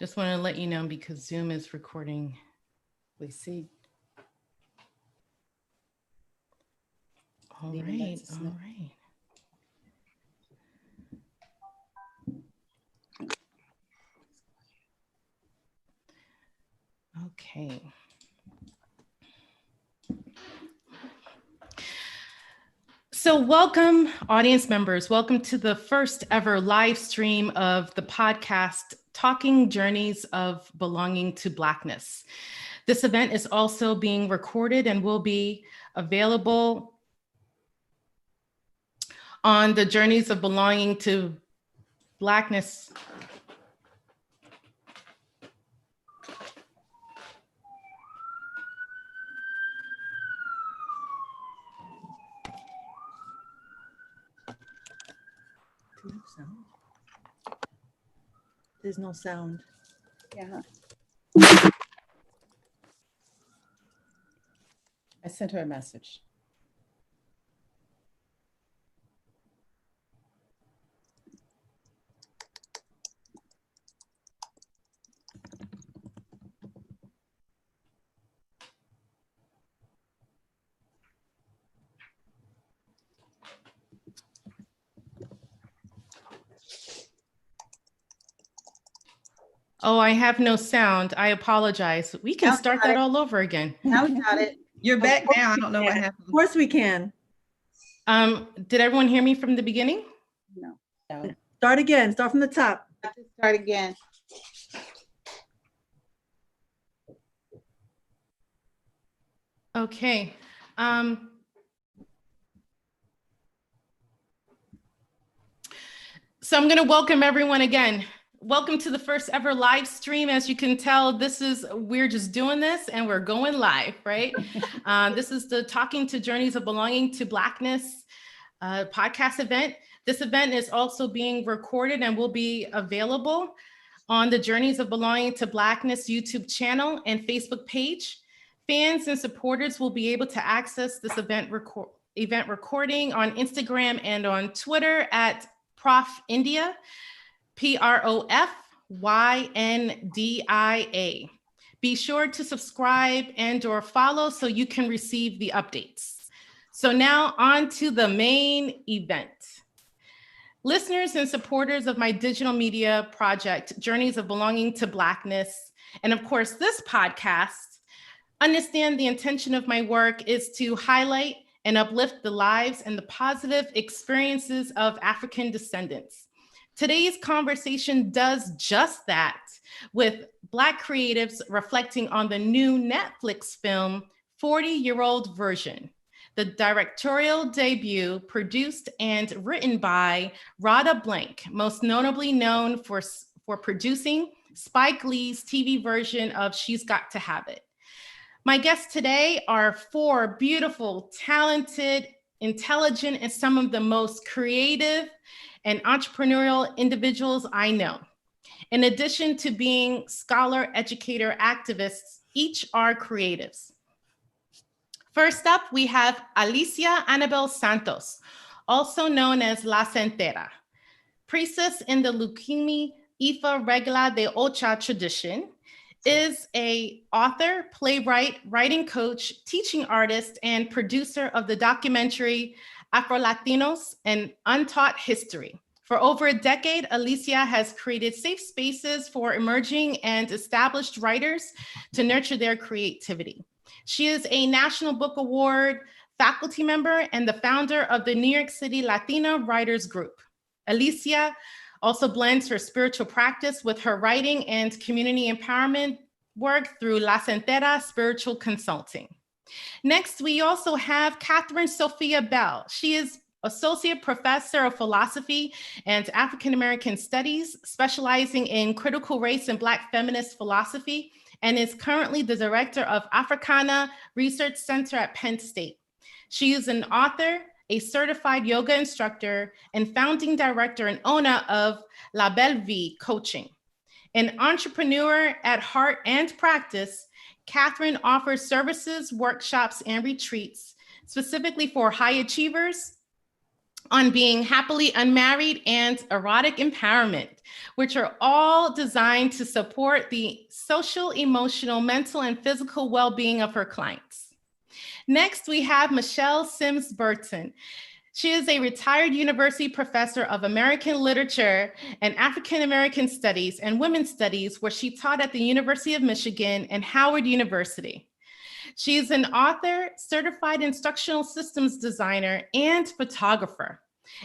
Just want to let you know because Zoom is recording. We see. All right, all right. Okay. So welcome, audience members. Welcome to the first ever live stream of the podcast, Talking Journeys of Belonging to Blackness. This event is also being recorded and will be available on the Journeys of Belonging to Blackness. There's no sound. Yeah. I sent her a message. Oh, I have no sound. I apologize. We can start that all over again. Now we got it. You're back now. I don't know what happened. Of course we can. Did everyone hear me from the beginning? No. Start again. Start from the top. Start again. Okay. So I'm going to welcome everyone again. Welcome to the first ever live stream. As you can tell, we're just doing this and we're going live, right? This is the Talking to Journeys of Belonging to Blackness podcast event. This event is also being recorded and will be available on the Journeys of Belonging to Blackness YouTube channel and Facebook page. Fans and supporters will be able to access this event recording on Instagram and on Twitter at Prof Yndia. PROFYNDIA. Be sure to subscribe and/or follow so you can receive the updates. So now on to the main event. Listeners and supporters of my digital media project, Journeys of Belonging to Blackness, and of course this podcast, understand the intention of my work is to highlight and uplift the lives and the positive experiences of African descendants. Today's conversation does just that, with Black creatives reflecting on the new Netflix film, 40-Year-Old Version, the directorial debut produced and written by Radha Blank, most notably known for producing Spike Lee's TV version of She's Got to Have It. My guests today are four beautiful, talented, intelligent, and some of the most creative and entrepreneurial individuals I know. In addition to being scholar, educator, activists, each are creatives. First up, we have Alicia Anabel Santos, also known as La Centera, priestess in the Lukimi Ifa Regla de Ocha tradition, is an author, playwright, writing coach, teaching artist, and producer of the documentary Afro-Latinos, An Untaught History. For over a decade, Alicia has created safe spaces for emerging and established writers to nurture their creativity. She is a National Book Award faculty member and the founder of the New York City Latina Writers Group. Alicia also blends her spiritual practice with her writing and community empowerment work through La Centera Spiritual Consulting. Next, we also have Kathryn Sophia Belle. She is Associate Professor of Philosophy and African American Studies, specializing in critical race and Black feminist philosophy, and is currently the director of Africana Research Center at Penn State. She is an author, a certified yoga instructor, and founding director and owner of La Belle Vie Coaching. An entrepreneur at heart and practice, Kathryn offers services, workshops, and retreats specifically for high achievers, on being happily unmarried and erotic empowerment, which are all designed to support the social, emotional, mental, and physical well-being of her clients. Next, we have Michele Simms-Burton. She is a retired university professor of American literature and African American studies and women's studies, where she taught at the University of Michigan and Howard University. She is an author, certified instructional systems designer, and photographer,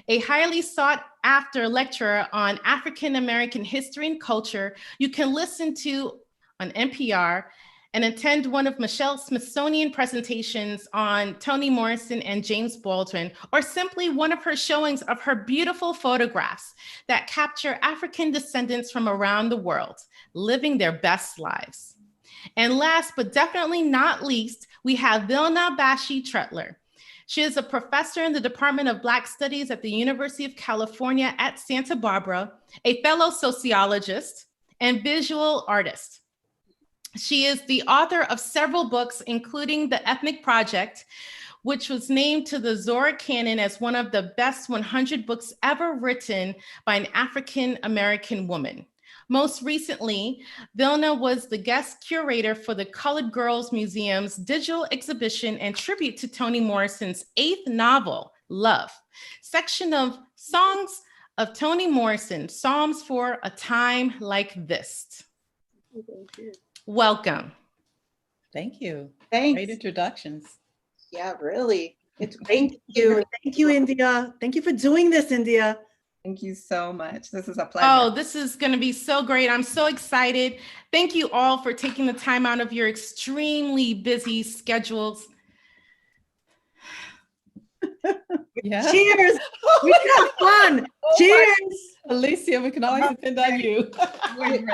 a highly sought after lecturer on African American history and culture you can listen to on NPR and attend one of Michelle's Smithsonian presentations on Toni Morrison and James Baldwin, or simply one of her showings of her beautiful photographs that capture African descendants from around the world, living their best lives. And last, but definitely not least, we have Vilna Bashi Treitler. She is a professor in the Department of Black Studies at the University of California at Santa Barbara, a fellow sociologist and visual artist. She is the author of several books, including The Ethnic Project, which was named to the Zora Canon as one of the best 100 books ever written by an African American woman. Most recently, Vilna was the guest curator for the Colored Girls Museum's digital exhibition and tribute to Toni Morrison's 8th novel, Love, section of Songs of Toni Morrison, Psalms for a Time Like This. Welcome. Thank you. Thanks. Great introductions. Yeah, really. It's Thank great. you. Thank you, Yndia. Thank you for doing this, Yndia. Thank you so much. This is a pleasure. Oh, this is going to be so great. I'm so excited. Thank you all for taking the time out of your extremely busy schedules. Yeah. Cheers. We had fun. Cheers. Alicia, we can always depend on you.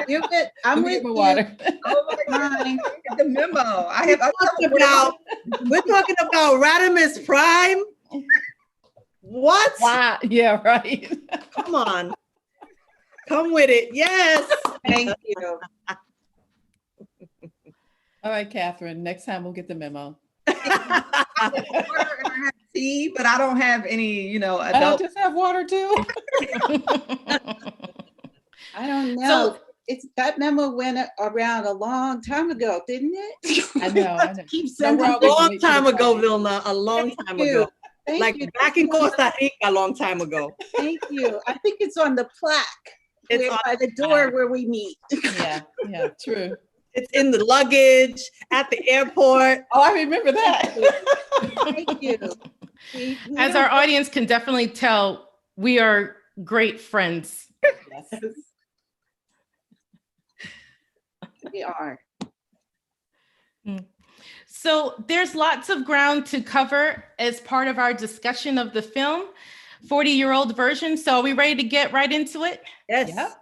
You're good. I'm with Give me you. water. Oh my God. Get the memo. We're talking about Radimus Prime. What? Wow. Yeah, right. Come on. Come with it. Yes. Thank you. All right, Kathryn, next time we'll get the memo. I have tea, but I don't have any, I don't adult. just have water too. I don't know. That memo went around a long time ago, didn't it? I know. Keep No, sending we're A always long waiting for time the ago, time. Vilna. A long time you. ago. Thank Like you. back in Costa Rica a long time ago. Thank you. I think it's on the plaque. It's on- By the door where we meet. Yeah, true. It's in the luggage at the airport. Oh, I remember that. Thank you. We As don't- our audience can definitely tell, we are great friends. Yes. We are. So there's lots of ground to cover as part of our discussion of the film, 40-year-old version. So are we ready to get right into it? Yes. Yeah.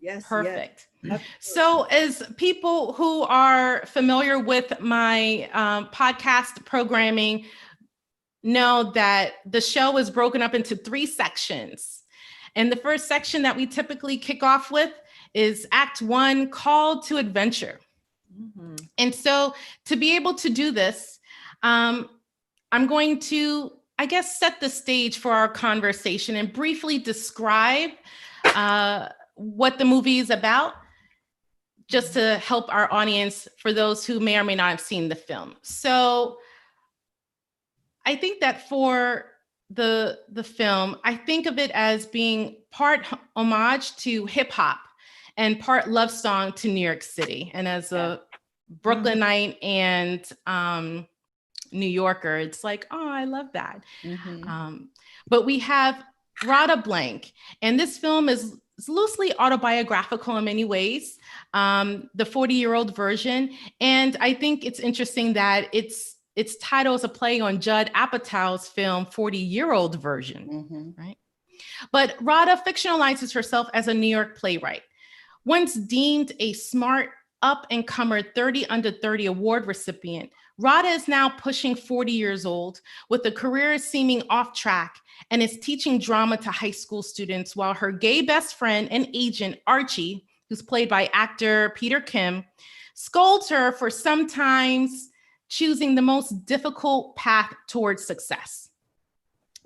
Yes. Perfect. Yes. So as people who are familiar with my podcast programming know that the show is broken up into 3 sections. And the first section that we typically kick off with is Act 1, Call to Adventure. Mhm. And so to be able to do this, I'm going to, I guess, set the stage for our conversation and briefly describe what the movie is about, just to help our audience, for those who may or may not have seen the film. So I think that for the film, I think of it as being part homage to hip hop and part love song to New York City. And as a Brooklynite and New Yorker, it's like, oh, I love that. Mhm. But we have Radha Blank, and this film is loosely autobiographical in many ways, the 40-year-old version. And I think it's interesting that its title is a play on Judd Apatow's film 40-year-old version. Mhm. Right? But Radha fictionalizes herself as a New York playwright. Once deemed a smart up-and-comer 30 under 30 award recipient, Radha is now pushing 40 years old with a career seeming off track and is teaching drama to high school students while her gay best friend and agent, Archie, who's played by actor Peter Kim, scolds her for sometimes choosing the most difficult path towards success.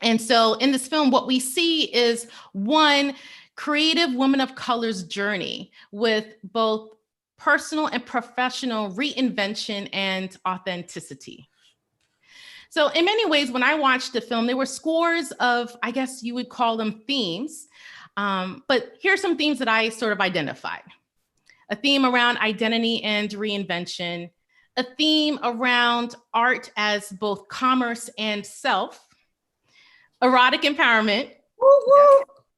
And so in this film, what we see is one creative woman of color's journey with both personal and professional reinvention and authenticity. So in many ways, when I watched the film, there were scores of, I guess you would call them themes, but here are some themes that I sort of identified. A theme around identity and reinvention, a theme around art as both commerce and self, erotic empowerment,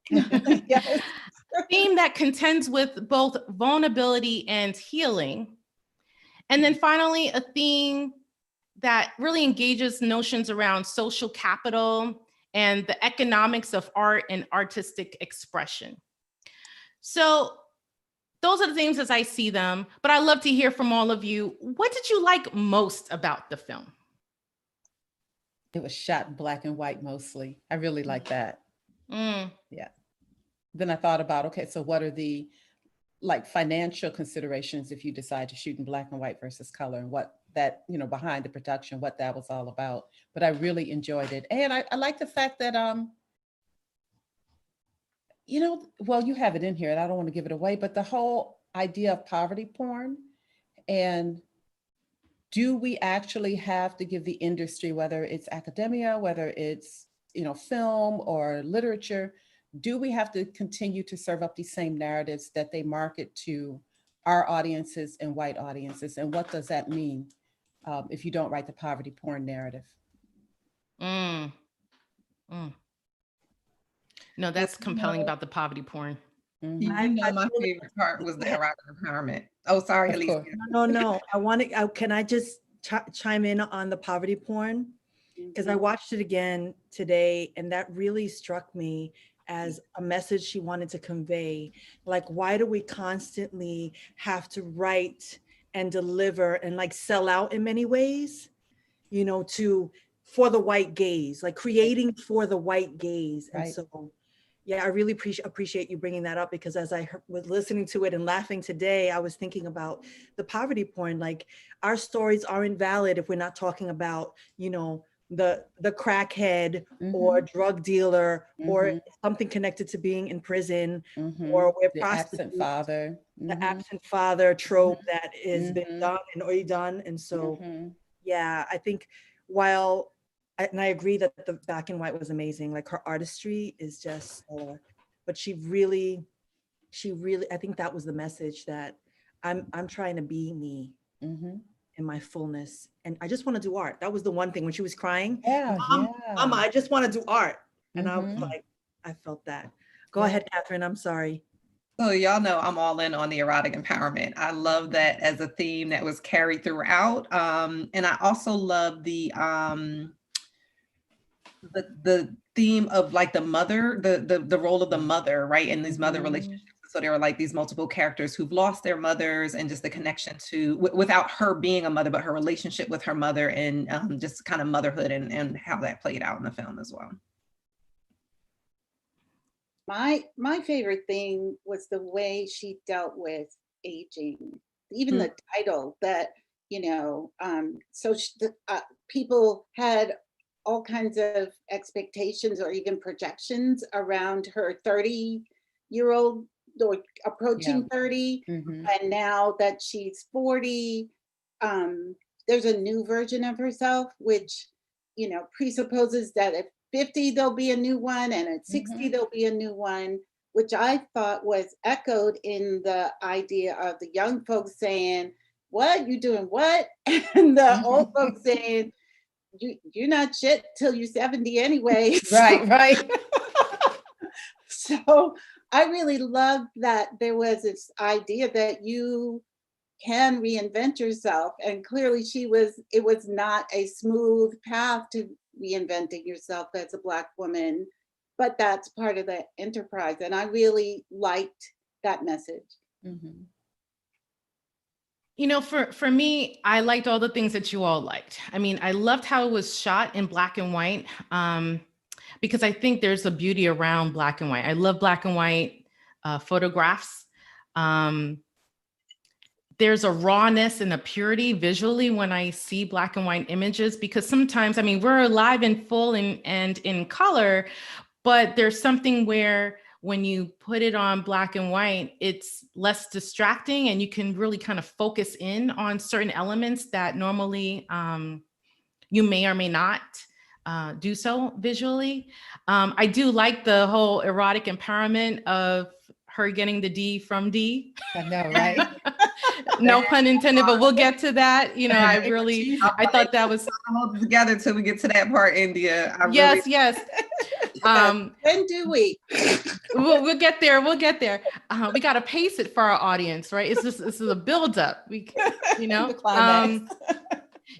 Yes. a theme that contends with both vulnerability and healing, and then finally, a theme that really engages notions around social capital and the economics of art and artistic expression. So those are the themes as I see them, but I'd love to hear from all of you. What did you like most about the film? It was shot in black and white mostly. I really like that. Yeah. Then I thought about, okay, so what are the financial considerations if you decide to shoot in black and white versus color, and what that, behind the production, what that was all about. But I really enjoyed it. And I like the fact that, well, you have it in here and I don't want to give it away, but the whole idea of poverty porn, and do we actually have to give the industry, whether it's academia, whether it's, film or literature, do we have to continue to serve up these same narratives that they market to our audiences and white audiences? And what does that mean if you don't write the poverty porn narrative? No, that's compelling about the poverty porn. My favorite part was the erotic empowerment. Oh, sorry, Alicia. No. Can I just chime in on the poverty porn? Because I watched it again today, and that really struck me as a message she wanted to convey. Like, why do we constantly have to write and deliver and sell out in many ways, for the white gaze, creating for the white gaze. Right. And so, yeah, I really appreciate you bringing that up, because as I was listening to it and laughing today, I was thinking about the poverty porn. Our stories aren't valid if we're not talking about, the crackhead or drug dealer or something connected to being in prison, or where the absent father, the absent father trope that has been done and already done. And so, yeah, I think and I agree that the black and white was amazing. Her artistry is just, but she really, I think that was the message, that I'm trying to be me in my fullness. And I just want to do art. That was the one thing when she was crying. Mama, I just want to do art. And I was like, I felt that. Go ahead, Kathryn. I'm sorry. So y'all know I'm all in on the erotic empowerment. I love that as a theme that was carried throughout. And I also love the theme of the mother, the role of the mother, right? In these mother relationships. So there were these multiple characters who've lost their mothers, and just the connection to, without her being a mother, but her relationship with her mother, and just kind of motherhood and how that played out in the film as well. My favorite thing was the way she dealt with aging, even the title that, people had all kinds of expectations or even projections around her 30-year-old or approaching 30. And now that she's 40, there's a new version of herself, which, presupposes that at 50, there'll be a new one, and at 60, there'll be a new one, which I thought was echoed in the idea of the young folks saying, what, you doing what? And the old folks saying, you're not shit till you're 70 anyway. Right. So I really loved that there was this idea that you can reinvent yourself. And clearly it was not a smooth path to reinventing yourself as a Black woman, but that's part of the enterprise. And I really liked that message. For me, I liked all the things that you all liked. I mean, I loved how it was shot in black and white, because I think there's a beauty around black and white. I love black and white photographs. there's a rawness and a purity visually when I see black and white images, because sometimes, I mean, we're alive and full and in color, but there's something where when you put it on black and white, it's less distracting and you can really kind of focus in on certain elements that normally you may or may not do so visually. I do like the whole erotic empowerment of her getting the D from D. I know, right? No pun intended, but we'll get to that. You know, I thought that was. Hold it together till we get to that part, Yndia. Yes. When do we? We'll get there. We'll get there. We got to pace it for our audience, right? This is a buildup. The climax.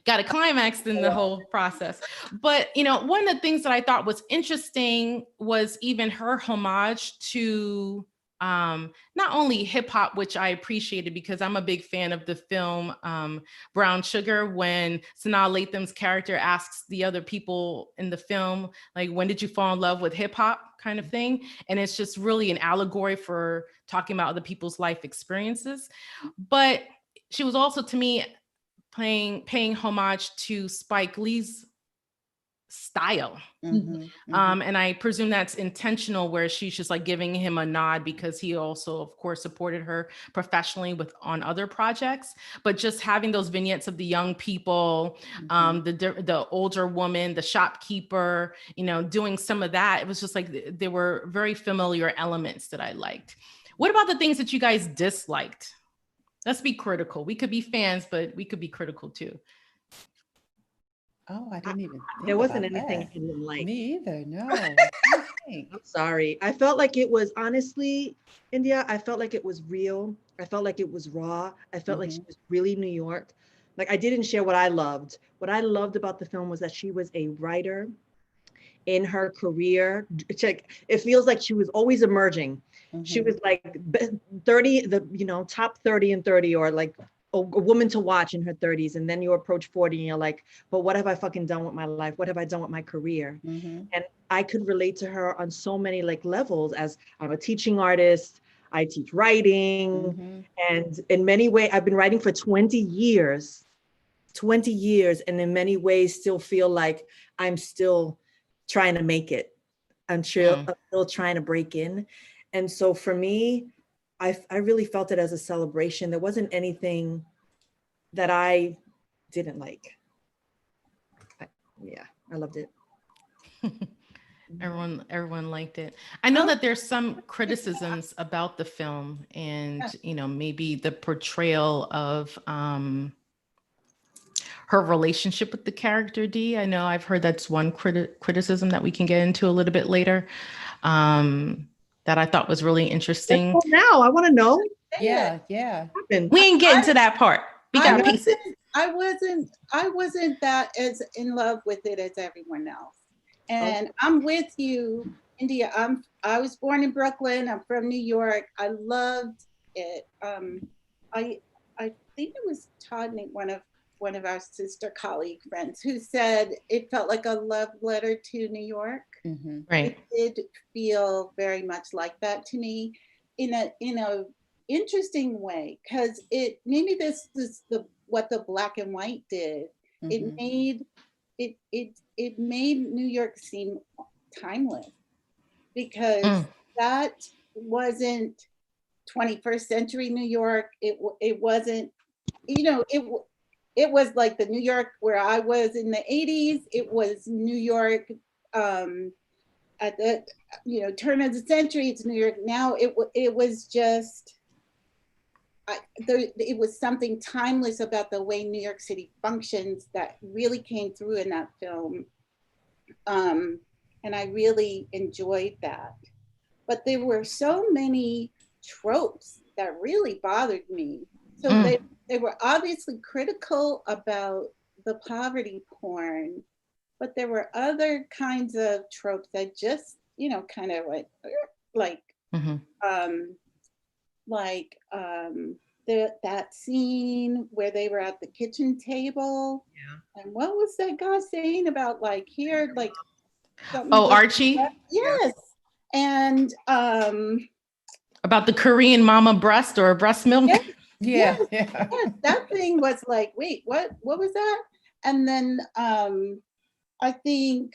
Got to climax in the whole process. But, one of the things that I thought was interesting was even her homage to not only hip hop, which I appreciated because I'm a big fan of the film Brown Sugar, when Sanaa Lathan's character asks the other people in the film, like, when did you fall in love with hip hop kind of thing? And it's just really an allegory for talking about other people's life experiences. But she was also, to me, paying homage to Spike Lee's style. And I presume that's intentional, where she's just like giving him a nod because he also, of course, supported her professionally on other projects. But just having those vignettes of the young people, the older woman, the shopkeeper, doing some of that, it was just like there were very familiar elements that I liked. What about the things that you guys disliked? Let's be critical. We could be fans, but we could be critical too. Oh, I didn't even think There wasn't about anything that. I didn't like. Me either, no. I'm sorry. I felt like it was, honestly, Yndia, I felt like it was real. I felt like it was raw. I felt like she was really New York. Like, I didn't share what I loved. What I loved about the film was that she was a writer in her career. It feels like she was always emerging. She was like 30, top 30 and 30, or like a woman to watch in her 30s. And then you approach 40 and you're like, but what have I fucking done with my life? What have I done with my career? And I could relate to her on so many levels, as I'm a teaching artist. I teach writing. And in many ways, I've been writing for 20 years. And in many ways still feel like I'm still trying to make it. I'm still trying to break in. And so for me, I really felt it as a celebration. There wasn't anything that I didn't like. I loved it. Everyone liked it. I know that there's some criticisms about the film and, maybe the portrayal of her relationship with the character D. I know I've heard that's one criticism that we can get into a little bit later. That I thought was really interesting. Now I want to know. Yeah. We ain't getting to that part. We gotta piece it. I wasn't that as in love with it as everyone else. And I'm with you, Yndia. I was born in Brooklyn. I'm from New York. I loved it. I think it was Todd, one of our sister colleague friends, who said it felt like a love letter to New York. Right. It did feel very much like that to me, in a interesting way, because maybe this is what the black and white did. It made New York seem timeless, because that wasn't 21st century New York. It wasn't, it was like the New York where I was in the 80s. It was New York at the turn of the century. It's New York now. It was just, it was something timeless about the way New York City functions that really came through in that film. And I really enjoyed that. But there were so many tropes that really bothered me. So they were obviously critical about the poverty porn, but there were other kinds of tropes that just, kind of that scene where they were at the kitchen table. Yeah. And what was that guy saying about here, Archie? Yes. And about the Korean mama breast or breast milk. Yeah, Yes, yeah. yes, that thing was like, wait, what was that? And then I think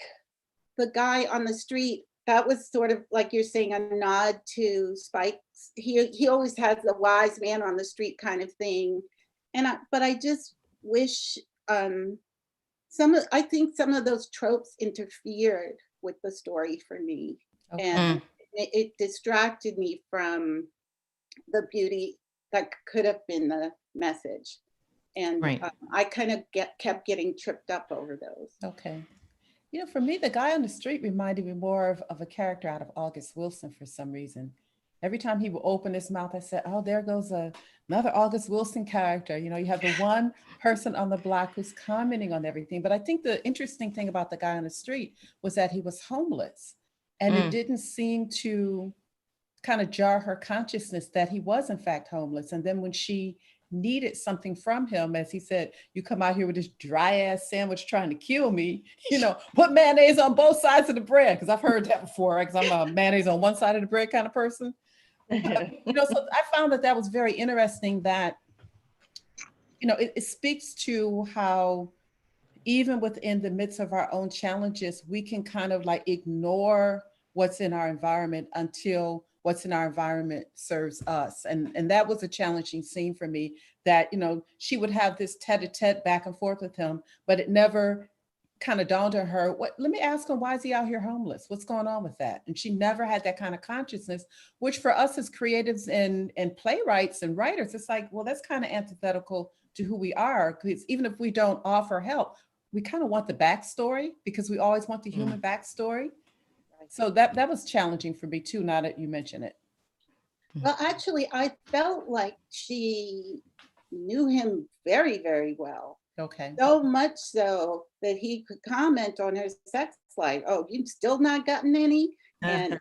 the guy on the street, that was sort of like you're saying, a nod to Spike's. He always has the wise man on the street kind of thing. But I just wish I think some of those tropes interfered with the story for me. Okay. And it distracted me from the beauty that could have been the message. And Right. I kind of kept getting tripped up over those. Okay. You know, for me, the guy on the street reminded me more of a character out of August Wilson for some reason. Every time he would open his mouth, I said, oh, there goes another August Wilson character. You know, you have the one person on the block who's commenting on everything. But I think the interesting thing about the guy on the street was that he was homeless. And it didn't seem to kind of jar her consciousness that he was in fact homeless. And then when she needed something from him, as he said, you come out here with this dry ass sandwich trying to kill me, you know, put mayonnaise on both sides of the bread. Because I've heard that before, because I'm a mayonnaise on one side of the bread kind of person. You know, so I found that was very interesting that, you know, it speaks to how even within the midst of our own challenges, we can kind of like ignore what's in our environment until what's in our environment serves us. And that was a challenging scene for me, that, you know, she would have this tete-a-tete back and forth with him, but it never kind of dawned on her, let me ask him, why is he out here homeless? What's going on with that? And she never had that kind of consciousness, which for us as creatives and playwrights and writers, it's like, well, that's kind of antithetical to who we are, because even if we don't offer help, we kind of want the backstory, because we always want the human backstory. So that was challenging for me too, now that you mention it. Well, actually, I felt like she knew him very, very well. Okay. So much so that he could comment on her sex life. Oh, you've still not gotten any? And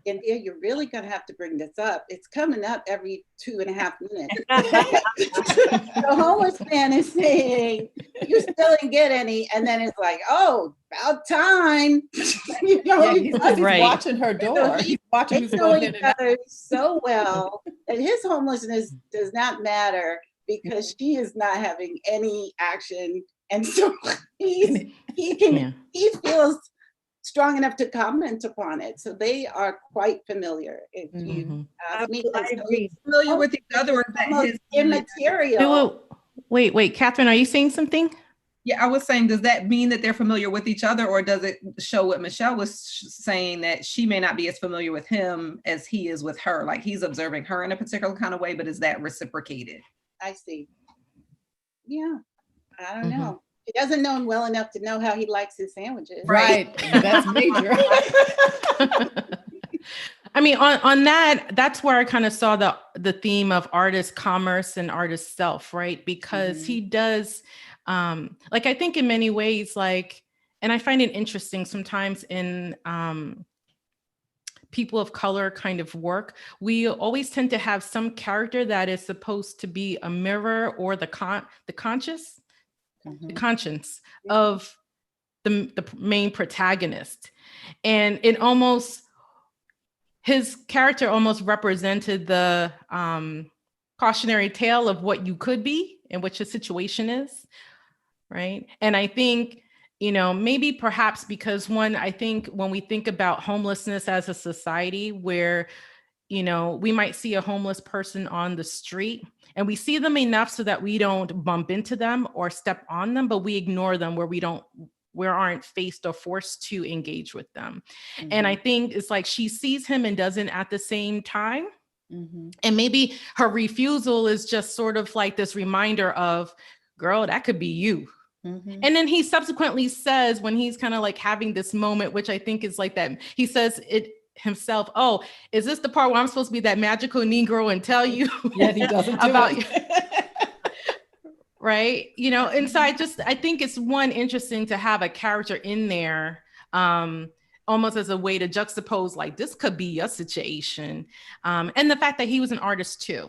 Yndia, you're really going to have to bring this up. It's coming up every 2.5 minutes. The homeless man is saying, you still didn't get any. And then it's like, oh, about time. You know, Yeah, he's Right. watching her door. So He's watching who's they know going each in and out. other so well that his homelessness does not matter, because she is not having any action. And so he feels strong enough to comment upon it. So they are quite familiar. If you ask me, I agree. Familiar with each other, or is that almost his immaterial. Wait, Kathryn, are you saying something? Yeah, I was saying, does that mean that they're familiar with each other, or does it show what Michele was saying, that she may not be as familiar with him as he is with her? Like he's observing her in a particular kind of way, but is that reciprocated? I see. Yeah, I don't know. He doesn't know him well enough to know how he likes his sandwiches. Right. That's major. I mean, on that's where I kind of saw the theme of artist commerce and artist self, right? Because he does, like, I think in many ways, like, and I find it interesting sometimes in people of color kind of work, we always tend to have some character that is supposed to be a mirror or the conscience of the main protagonist. And it almost, his character almost represented the cautionary tale of what you could be and what your situation is, right? And I think, you know, maybe perhaps because I think when we think about homelessness as a society where, you know, we might see a homeless person on the street and we see them enough so that we don't bump into them or step on them, but we ignore them where we aren't faced or forced to engage with them. And I think it's like she sees him and doesn't at the same time. And maybe her refusal is just sort of like this reminder of, girl, that could be you. And then he subsequently says, when he's kind of like having this moment, which I think is like that, he says it himself, oh, is this the part where I'm supposed to be that magical Negro and tell you he doesn't about you? Right. You know, and so I think it's interesting to have a character in there, almost as a way to juxtapose, like, this could be your situation. And the fact that he was an artist too,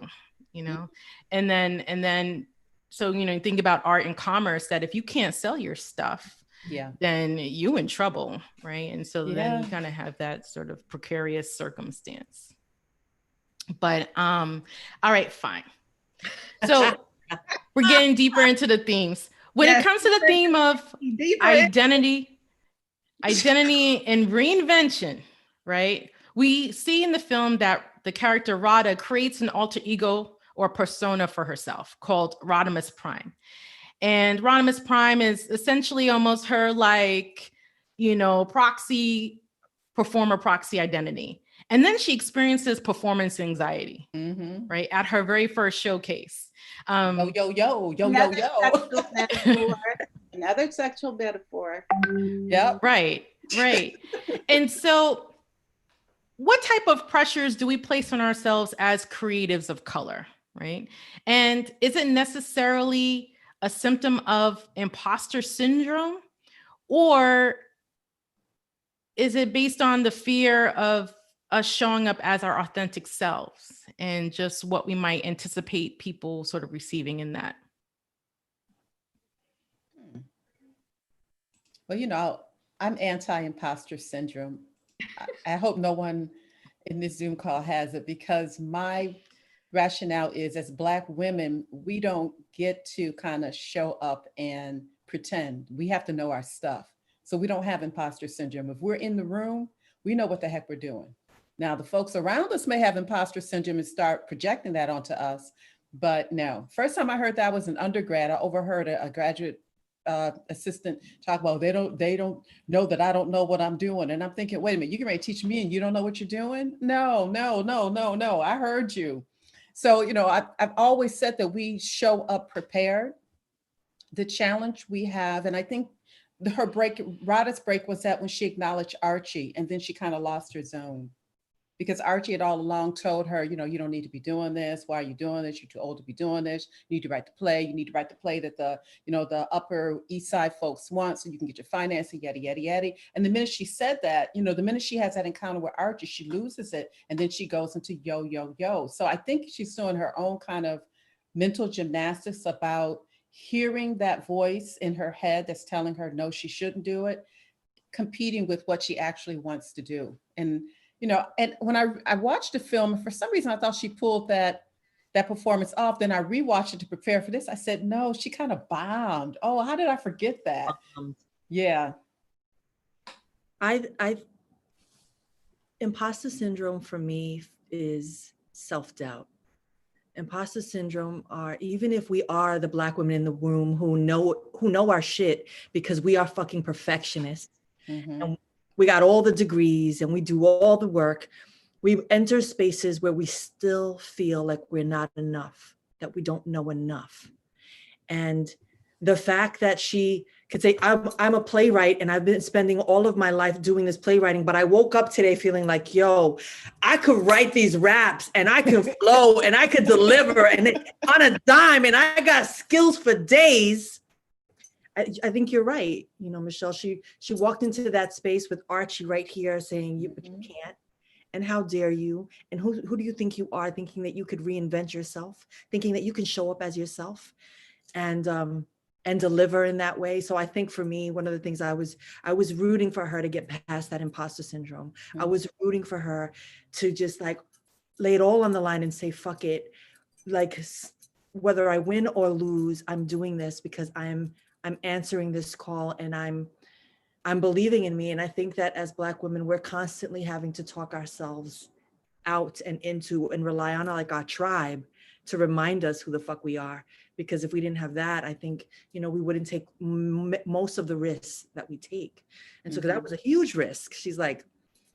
you know, and then, so, you know, think about art and commerce, that if you can't sell your stuff, then you in trouble. Right. And so then you kind of have that sort of precarious circumstance. But, all right, fine. So we're getting deeper into the themes. When it comes to the theme of identity and reinvention, right? We see in the film that the character Radha creates an alter ego or persona for herself called Rodimus Prime. And Rodimus Prime is essentially almost her performer proxy identity. And then she experiences performance anxiety, right? At her very first showcase. Yo. Another sexual metaphor. Yep. Right. And so what type of pressures do we place on ourselves as creatives of color, right? And is it necessarily a symptom of imposter syndrome, or is it based on the fear of us showing up as our authentic selves and just what we might anticipate people sort of receiving in that? Well, I'm anti-imposter syndrome. I hope no one in this Zoom call has it, because my rationale is, as Black women, we don't get to kind of show up and pretend. We have to know our stuff. So we don't have imposter syndrome. If we're in the room, we know what the heck we're doing. Now, the folks around us may have imposter syndrome and start projecting that onto us, but no. First time I heard that was an undergrad. I overheard a graduate assistant talk about they don't know that I don't know what I'm doing, and I'm thinking, wait a minute, you can ready to teach me and you don't know what you're doing? No, I heard you. So I've always said that we show up prepared. The challenge we have, and I think Radha's break was that when she acknowledged Archie, and then she kind of lost her zone. Because Archie had all along told her, you don't need to be doing this. Why are you doing this? You're too old to be doing this. You need to write the play. You need to write the play that the Upper East Side folks want, so you can get your financing, yada, yada, yada. And the minute she said that, the minute she has that encounter with Archie, she loses it. And then she goes into yo, yo, yo. So I think she's doing her own kind of mental gymnastics about hearing that voice in her head that's telling her, no, she shouldn't do it, competing with what she actually wants to do. And and when I watched the film, for some reason I thought she pulled that performance off. Then I rewatched it to prepare for this. I said, no, she kind of bombed. Oh, how did I forget that? Yeah. Imposter syndrome for me is self-doubt. Imposter syndrome are, even if we are the Black women in the room who know our shit, because we are fucking perfectionists. And we got all the degrees and we do all the work. We enter spaces where we still feel like we're not enough, that we don't know enough. And the fact that she could say, I'm a playwright and I've been spending all of my life doing this playwriting, but I woke up today feeling like, yo, I could write these raps and I could flow and I could deliver and on a dime, and I got skills for days. I think you're right. Michele, she walked into that space with Archie right here saying, but you can't. And how dare you? And who do you think you are, thinking that you could reinvent yourself, thinking that you can show up as yourself and deliver in that way? So I think for me, one of the things I was rooting for her to get past that imposter syndrome. I was rooting for her to just lay it all on the line and say, fuck it. Whether I win or lose, I'm doing this because I'm answering this call and I'm believing in me. And I think that as Black women, we're constantly having to talk ourselves out and into and rely on our tribe to remind us who the fuck we are. Because if we didn't have that, I think, we wouldn't take most of the risks that we take. And so that was a huge risk. She's like,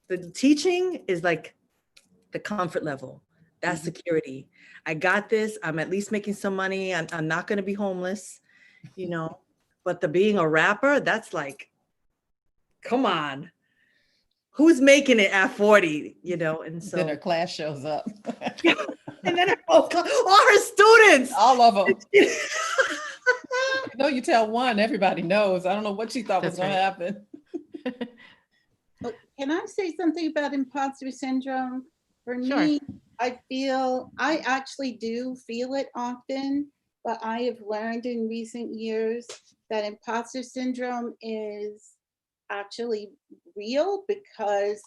the teaching is like the comfort level. That's security. I got this. I'm at least making some money. I'm not going to be homeless, but the being a rapper, that's like, come on, who's making it at 40, and so. Then her class shows up. And then all her students. All of them. You tell one, everybody knows. I don't know what she thought was going to happen. Can I say something about imposter syndrome? For me, I actually do feel it often, but I have learned in recent years that imposter syndrome is actually real, because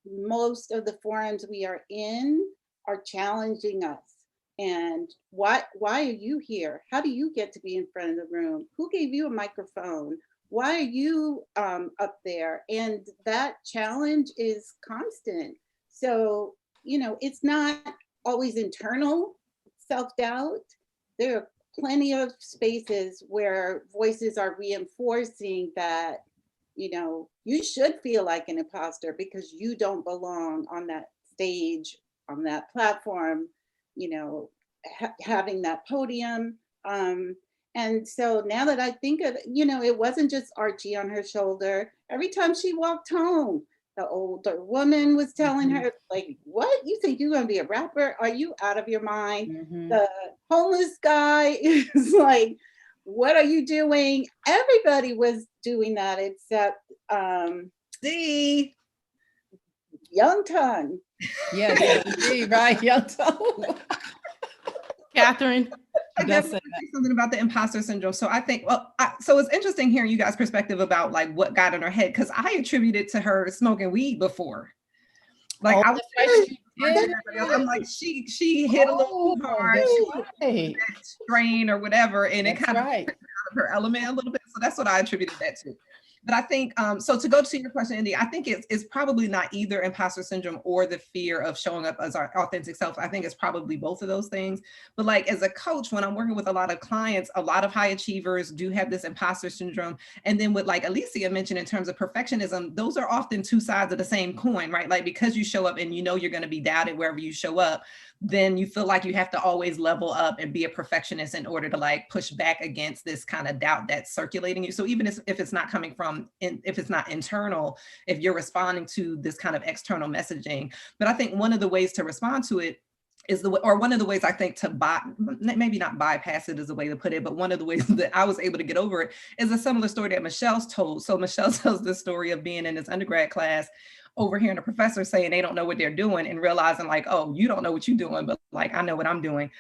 most of the forums we are in are challenging us. And why are you here? How do you get to be in front of the room? Who gave you a microphone? Why are you up there? And that challenge is constant. So, you know, it's not always internal self-doubt. There are plenty of spaces where voices are reinforcing that, you know, you should feel like an imposter because you don't belong on that stage, on that platform, you know, having that podium. And so now that I think of it, you know, it wasn't just Archie on her shoulder. Every time she walked home, the older woman was telling her, like, what? You think you're going to be a rapper? Are you out of your mind? The homeless guy is like, what are you doing? Everybody was doing that except See, Young Tongue. Yeah, right, Young Tongue. Kathryn. I definitely think something about the imposter syndrome. So I think, well, so it's interesting hearing you guys' perspective about like what got in her head, because I attribute it to her smoking weed before. Like I was, I'm like, she hit a little too hard, she strain or whatever, and it kind of took her out of her element a little bit. So that's what I attributed that to. But I think, so to go to your question, Yndia, I think it's probably not either imposter syndrome or the fear of showing up as our authentic self. I think it's probably both of those things. But like as a coach, when I'm working with a lot of clients, a lot of high achievers do have this imposter syndrome. And then what like Alicia mentioned in terms of perfectionism, those are often two sides of the same coin, right? Like because you show up and you know you're going to be doubted wherever you show up, then you feel like you have to always level up and be a perfectionist in order to like push back against this kind of doubt that's circulating you. So even if it's not coming from, if it's not internal, if you're responding to this kind of external messaging. But I think one of the ways to respond to it is one of the ways I think to maybe not bypass it is a way to put it, but one of the ways that I was able to get over it is a similar story that Michele's told. So Michele tells this story of being in this undergrad class, overhearing a professor saying they don't know what they're doing and realizing like, oh, you don't know what you're doing, but like, I know what I'm doing.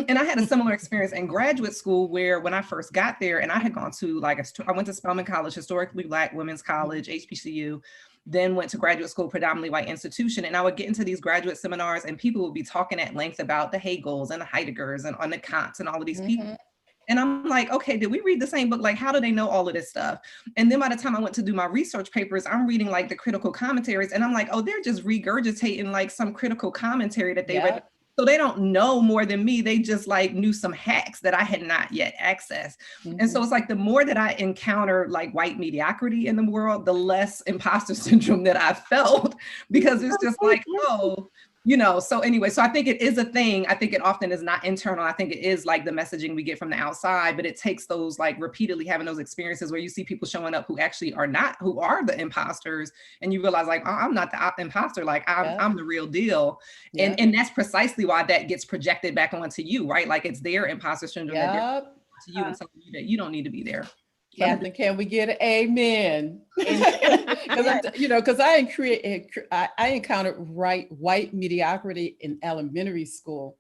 And I had a similar experience in graduate school where when I first got there and I had gone to like, I went to Spelman College, historically Black women's college, HBCU, then went to graduate school, predominantly white institution. And I would get into these graduate seminars and people would be talking at length about the Hegels and the Heideggers and on the Kants and all of these people. And I'm like, okay, did we read the same book? Like, how do they know all of this stuff? And then by the time I went to do my research papers, I'm reading like the critical commentaries and I'm like, oh, they're just regurgitating like some critical commentary that they read. So they don't know more than me. They just like knew some hacks that I had not yet accessed. And so it's like the more that I encounter like white mediocrity in the world, the less imposter syndrome that I felt, because it's just like, oh, you know, so anyway, so I think it is a thing. I think it often is not internal. I think it is like the messaging we get from the outside, but it takes those like repeatedly having those experiences where you see people showing up who actually are not, who are the imposters. And you realize like, oh, I'm not the imposter, like I'm the real deal. And that's precisely why that gets projected back onto you, right? Like it's their imposter syndrome that they're to you and telling you that you don't need to be there. Kathryn, can we get an amen? Because I encountered white mediocrity in elementary school,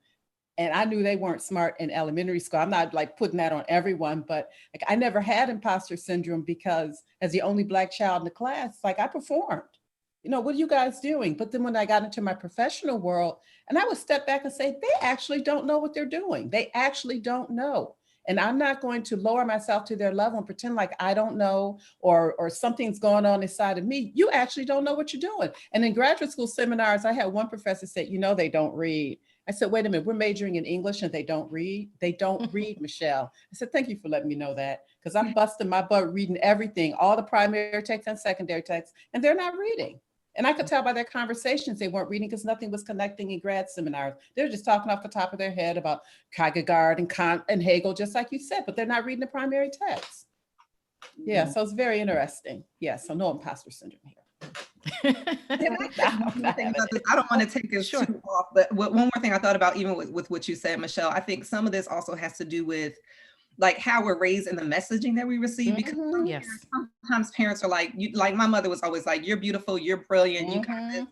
and I knew they weren't smart in elementary school. I'm not like putting that on everyone, but like I never had imposter syndrome because as the only Black child in the class, like I performed. You know, what are you guys doing? But then when I got into my professional world, and I would step back and say, they actually don't know what they're doing. They actually don't know. And I'm not going to lower myself to their level and pretend like I don't know or something's going on inside of me. You actually don't know what you're doing. And in graduate school seminars, I had one professor say, you know, they don't read. I said, wait a minute, we're majoring in English and they don't read? They don't read, Michele. I said, thank you for letting me know that, because I'm busting my butt reading everything, all the primary texts and secondary texts, and they're not reading. And I could tell by their conversations they weren't reading because nothing was connecting in grad seminars. They're just talking off the top of their head about Kierkegaard and Kant and Hegel, just like you said, but they're not reading the primary text. Yeah, so it's very interesting. Yeah, so no imposter syndrome here. I don't want to take this too off, but one more thing I thought about, even with what you said, Michele, I think some of this also has to do with like how we're raised and the messaging that we receive, because sometimes parents are like, like my mother was always like, you're beautiful, you're brilliant, you got this,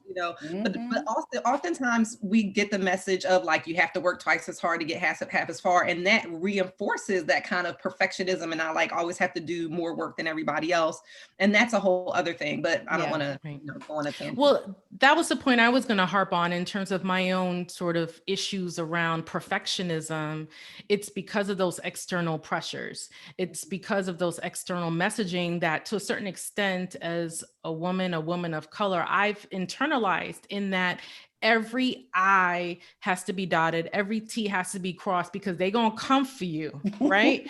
but also oftentimes we get the message of like, you have to work twice as hard to get half as far. And that reinforces that kind of perfectionism. And I like always have to do more work than everybody else. And that's a whole other thing, but I don't want to go on a tangent. Well, that was the point I was going to harp on in terms of my own sort of issues around perfectionism. It's because of those external pressures. It's because of those external messaging that to a certain extent, as a woman of color, I've internalized in that every I has to be dotted, every T has to be crossed because they're going to come for you, right?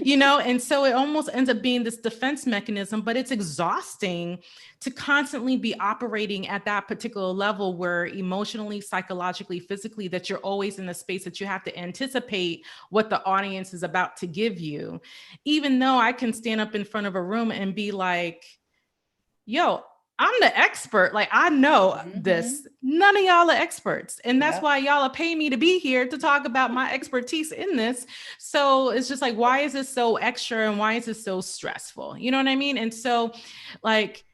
And so it almost ends up being this defense mechanism, but it's exhausting to constantly be operating at that particular level where emotionally, psychologically, physically, that you're always in a space that you have to anticipate what the audience is about to give you. Even though I can stand up in front of a room and be like, yo, I'm the expert. Like, I know this. None of y'all are experts. And that's why y'all are paying me to be here to talk about my expertise in this. So it's just like, why is this so extra? And why is this so stressful? You know what I mean? And so like,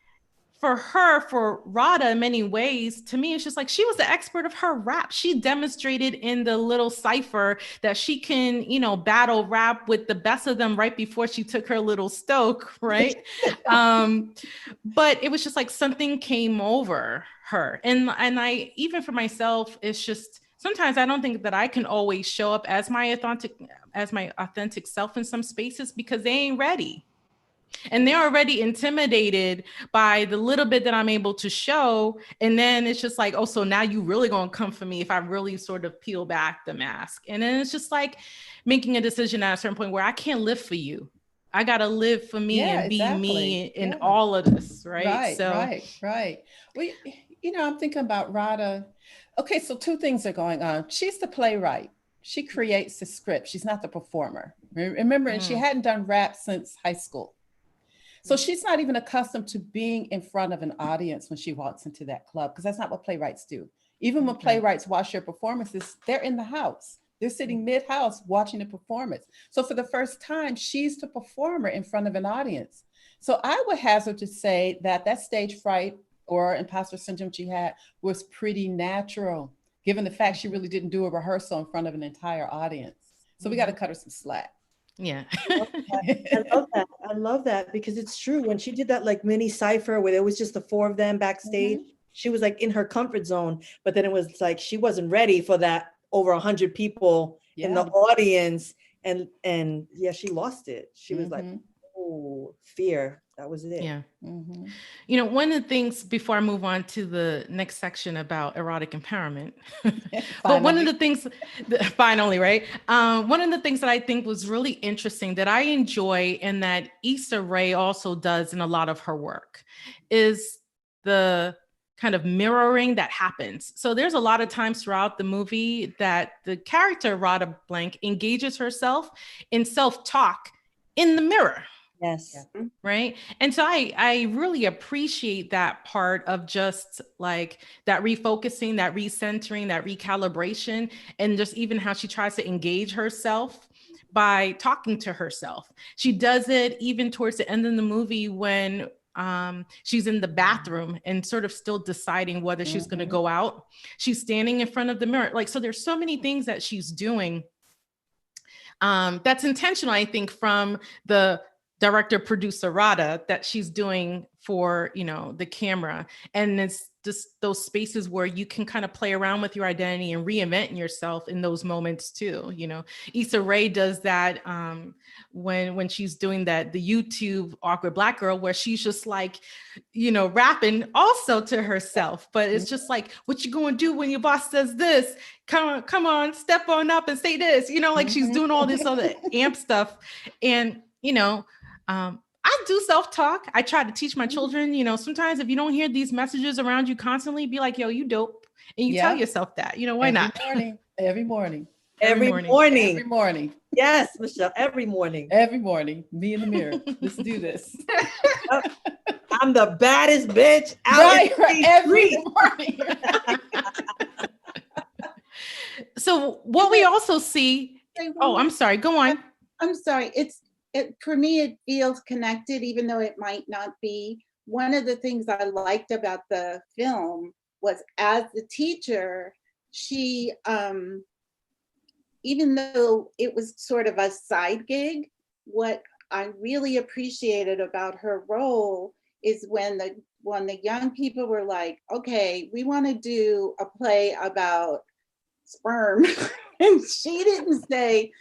for Radha, in many ways, to me, it's just like she was the expert of her rap. She demonstrated in the little cipher that she can, battle rap with the best of them right before she took her little stoke, right? But it was just like something came over her. And I, even for myself, it's just, sometimes I don't think that I can always show up as my authentic self in some spaces because they ain't ready. And they're already intimidated by the little bit that I'm able to show. And then it's just like, oh, so now you really gonna come for me if I really sort of peel back the mask. And then it's just like making a decision at a certain point where I can't live for you. I gotta live for me and be me in all of this, right? Right. Well, I'm thinking about Radha. Okay, so two things are going on. She's the playwright. She creates the script. She's not the performer. Remember, and she hadn't done rap since high school. So she's not even accustomed to being in front of an audience when she walks into that club, because that's not what playwrights do. Even when playwrights watch their performances, they're in the house. They're sitting mid-house watching the performance. So for the first time, she's the performer in front of an audience. So I would hazard to say that stage fright or imposter syndrome she had was pretty natural, given the fact she really didn't do a rehearsal in front of an entire audience. So we got to cut her some slack. Yeah. I love that because it's true. When she did that like mini cipher where there was just the four of them backstage, she was like in her comfort zone, but then it was like she wasn't ready for that over 100 people in the audience. And yeah, she lost it. She was like, oh, fear. That was it. Yeah. One of the things before I move on to the next section about erotic empowerment, but one of the things, finally, right? One of the things that I think was really interesting that I enjoy and that Issa Rae also does in a lot of her work is the kind of mirroring that happens. So there's a lot of times throughout the movie that the character Radha Blank engages herself in self-talk in the mirror. Yes. Right. And so I really appreciate that part of just like that refocusing, that recentering, that recalibration, and just even how she tries to engage herself by talking to herself. She does it even towards the end of the movie when she's in the bathroom and sort of still deciding whether she's going to go out. She's standing in front of the mirror. Like, so there's so many things that she's doing that's intentional, I think, from the director, producer Radha, that she's doing for, the camera. And it's just those spaces where you can kind of play around with your identity and reinvent yourself in those moments too. Issa Rae does that when she's doing the YouTube Awkward Black Girl, where she's just like, rapping also to herself, but it's just like, what you gonna do when your boss says this? Come on, step on up and say this, like she's doing all this other amp stuff. And, I do self-talk. I try to teach my children, sometimes if you don't hear these messages around you constantly, be like, yo, you dope. And you tell yourself that, why not? Every morning. Yes, Michele, every morning. Every morning, me in the mirror. Let's do this. I'm the baddest bitch out right, every morning. So what we also see, I'm sorry, go on. I'm sorry. for me, it feels connected, even though it might not be. One of the things I liked about the film was, as the teacher, she, even though it was sort of a side gig, what I really appreciated about her role is when the young people were like, okay, we want to do a play about sperm. And she didn't say,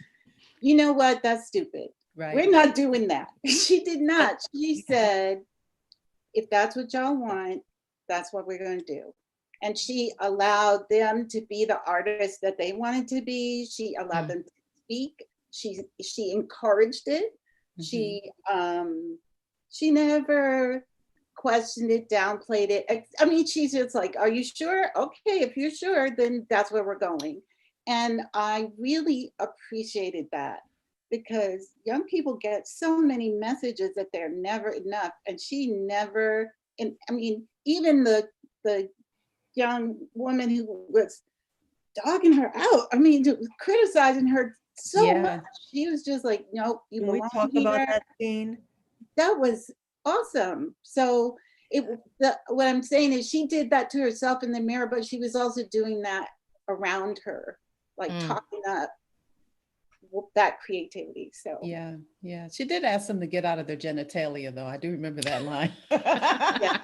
you know what, that's stupid. Right. We're not doing that. She did not. She said, if that's what y'all want, that's what we're going to do. And she allowed them to be the artists that they wanted to be. She allowed them to speak. She encouraged it. She never questioned it, downplayed it. I mean, she's just like, are you sure? Okay, if you're sure, then that's where we're going. And I really appreciated that, because young people get so many messages that they're never enough. And she never, and I mean, even the young woman who was dogging her out, I mean, criticizing her so much. She was just like, nope, you Can we belong talk here. about that scene? That was awesome. So what I'm saying is, she did that to herself in the mirror, but she was also doing that around her, like talking up that creativity. So yeah, she did ask them to get out of their genitalia, though. I do remember that line. yeah.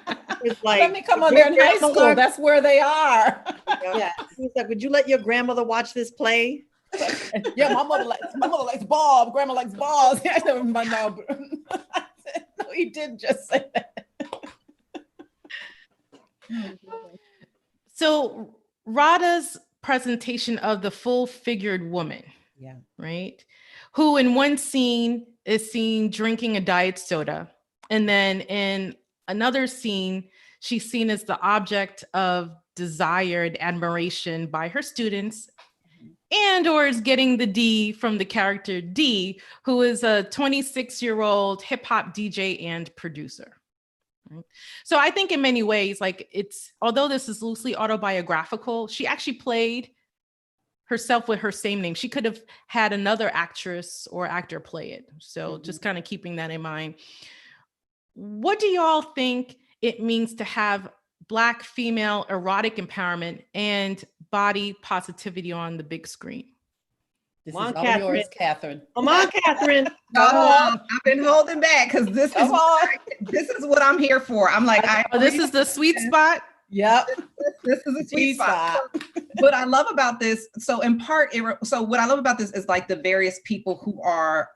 It's like, let me come on, they're in high school. That's where they are. Yeah. He's like, would you let your grandmother watch this play? Yeah, my mother likes Bob. Grandma likes balls. No, he did just say that. So Radha's presentation of the full-figured woman, right? Who in one scene is seen drinking a diet soda. And then in another scene, she's seen as the object of desired admiration by her students, and or is getting the D from the character D, who is a 26-year-old hip hop DJ and producer. Right? So I think in many ways, like, it's, although this is loosely autobiographical, she actually played herself with her same name. She could have had another actress or actor play it. So just kind of keeping that in mind. What do y'all think it means to have Black female erotic empowerment and body positivity on the big screen? This Come is on, all yours, Kathryn. Come on, Kathryn. I've been holding back because this is what I'm here for. I'm like, this is the sweet spot. Yep. This is a sweet spot. What I love about this, so in part, what I love about this is like the various people who are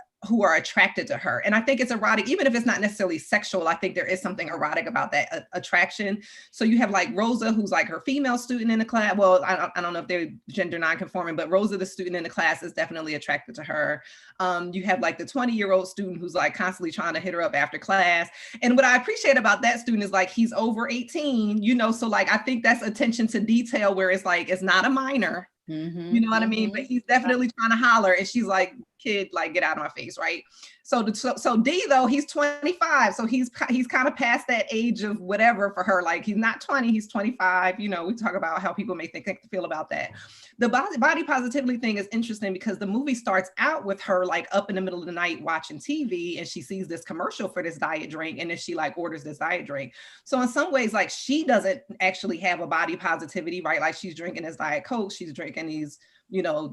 attracted to her. And I think it's erotic, even if it's not necessarily sexual. I think there is something erotic about that attraction. So you have like Rosa, who's like her female student in the class. Well, I don't know if they're gender non-conforming, but Rosa, the student in the class, is definitely attracted to her. You have like the 20-year-old student who's like constantly trying to hit her up after class. And what I appreciate about that student is like, he's over 18, so like, I think that's attention to detail, where it's like, it's not a minor. You know what I mean? But he's definitely trying to holler, and she's like, kid, like, get out of my face, right? So D, though, he's 25, so he's kind of past that age of whatever for her. Like, he's not 20, he's 25. We talk about how people may feel about that. The body positivity thing is interesting because the movie starts out with her like up in the middle of the night watching TV, and she sees this commercial for this diet drink, and then she like orders this diet drink. So in some ways, like, she doesn't actually have a body positivity, right? Like, she's drinking this Diet Coke, she's drinking these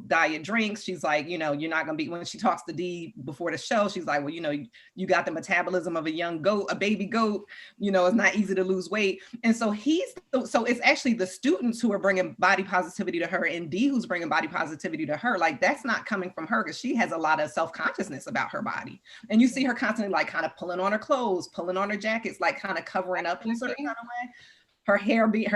diet drinks. She's like, you're not gonna be, when she talks to D before the show, she's like, well, you got the metabolism of a young goat, a baby goat, it's not easy to lose weight. And so so it's actually the students who are bringing body positivity to her, and D who's bringing body positivity to her. Like, that's not coming from her, because she has a lot of self-consciousness about her body. And you see her constantly like kind of pulling on her clothes, pulling on her jackets, like kind of covering up in a certain kind of way. Her hair being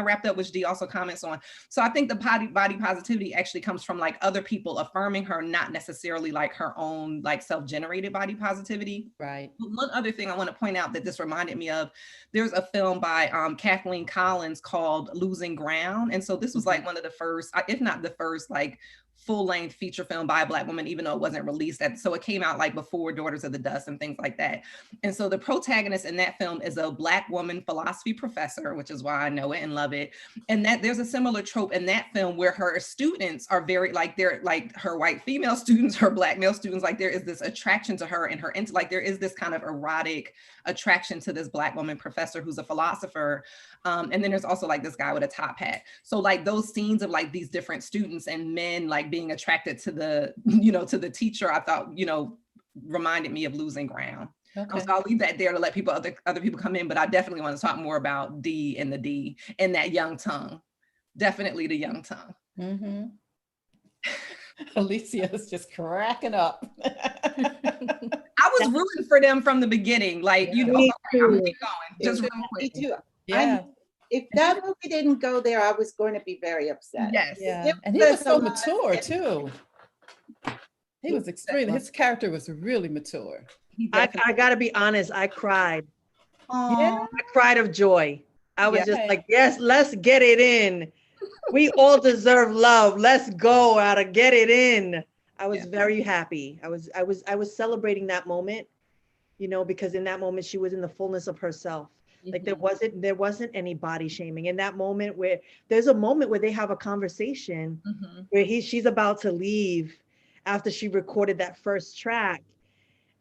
wrapped up, which Dee also comments on. So I think the body positivity actually comes from like other people affirming her, not necessarily like her own like self-generated body positivity. Right. One other thing I want to point out that this reminded me of, there's a film by Kathleen Collins called Losing Ground. And so this was like one of the first, if not the first, like full-length feature film by a Black woman, even though it wasn't released. So it came out like before Daughters of the Dust and things like that. And so the protagonist in that film is a Black woman philosophy professor, which is why I know it and love it. And that there's a similar trope in that film where her students are very like, they're like her white female students, her Black male students, like there is this attraction to her and her, like there is this kind of erotic attraction to this Black woman professor who's a philosopher. And then there's also like this guy with a top hat. So like those scenes of like these different students and men like being attracted to the, you know, to the teacher, I thought, you know, reminded me of Losing Ground. Okay. So I'll leave that there to let people, other people come in, but I definitely want to talk more about D and the D and that young tongue. Definitely the young tongue. Mm-hmm. Alicia is just cracking up. I was rooting for them from the beginning. Like, you know, okay, I'm gonna keep going. Just real quick. Me too. Yeah. If that movie didn't go there, I was going to be very upset. Yes. Yeah. And he was so mature too. He was extremely, his character was really mature. I gotta be honest, I cried. Yeah. I cried of joy. I was Yeah. just like, yes, let's get it in. We all deserve love. Let's go, gotta get it in. I was very happy. I was celebrating that moment, you know, because in that moment she was in the fullness of herself. Like there wasn't any body shaming in that moment, where there's a moment where they have a conversation where she's about to leave after she recorded that first track,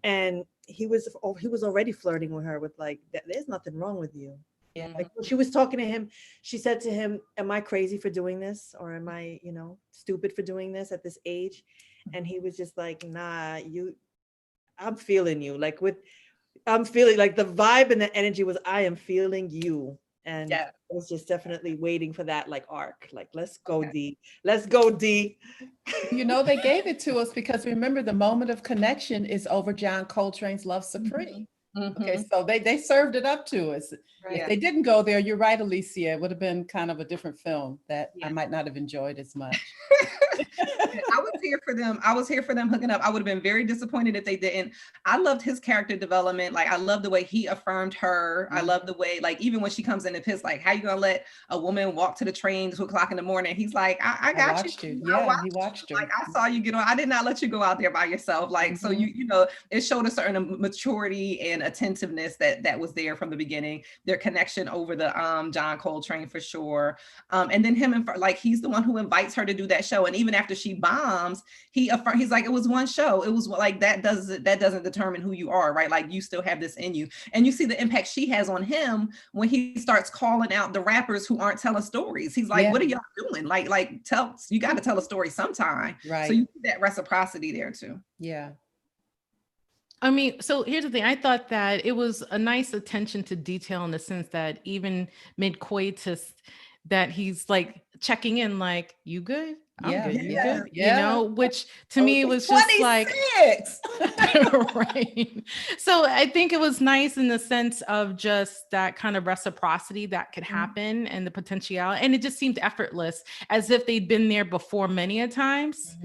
and he was already flirting with her with like, there's nothing wrong with you. Yeah. Like when she was talking to him, she said to him, am I crazy for doing this? Or am I, you know, stupid for doing this at this age? And he was just like, nah, I'm feeling you. I'm feeling like the vibe and the energy was, I am feeling you. And I was just definitely waiting for that like arc. Like, let's go D. Let's go D. You know, they gave it to us because remember the moment of connection is over John Coltrane's Love Supreme. Okay, so they served it up to us. Right. If they didn't go there, you're right, Alicia, it would have been kind of a different film that I might not have enjoyed as much. I was here for them. I was here for them hooking up. I would have been very disappointed if they didn't. I loved his character development. Like, I love the way he affirmed her. I love the way, like, even when she comes in and pits, like, how you gonna let a woman walk to the train 2 o'clock in the morning? He's like, I got you. Yeah, he watched her. Like, I saw you get on. I did not let you go out there by yourself. Like, so you know, it showed a certain maturity and attentiveness that was there from the beginning. Their connection over the John Coltrane for sure. And then him and like, he's the one who invites her to do that show. And even after she bombs, he's like, it was one show. It was like, that doesn't determine who you are, right? Like, you still have this in you. And you see the impact she has on him when he starts calling out the rappers who aren't telling stories. He's like, what are y'all doing? Like you got to tell a story sometime. Right. So you see that reciprocity there too. Yeah. I mean, so here's the thing. I thought that it was a nice attention to detail in the sense that even mid-coitus, that he's like checking in, like, you good? I'm good. You good? You know, which to me was just 26. Like, right. So I think it was nice in the sense of just that kind of reciprocity that could happen and the potential. And it just seemed effortless, as if they'd been there before many a times.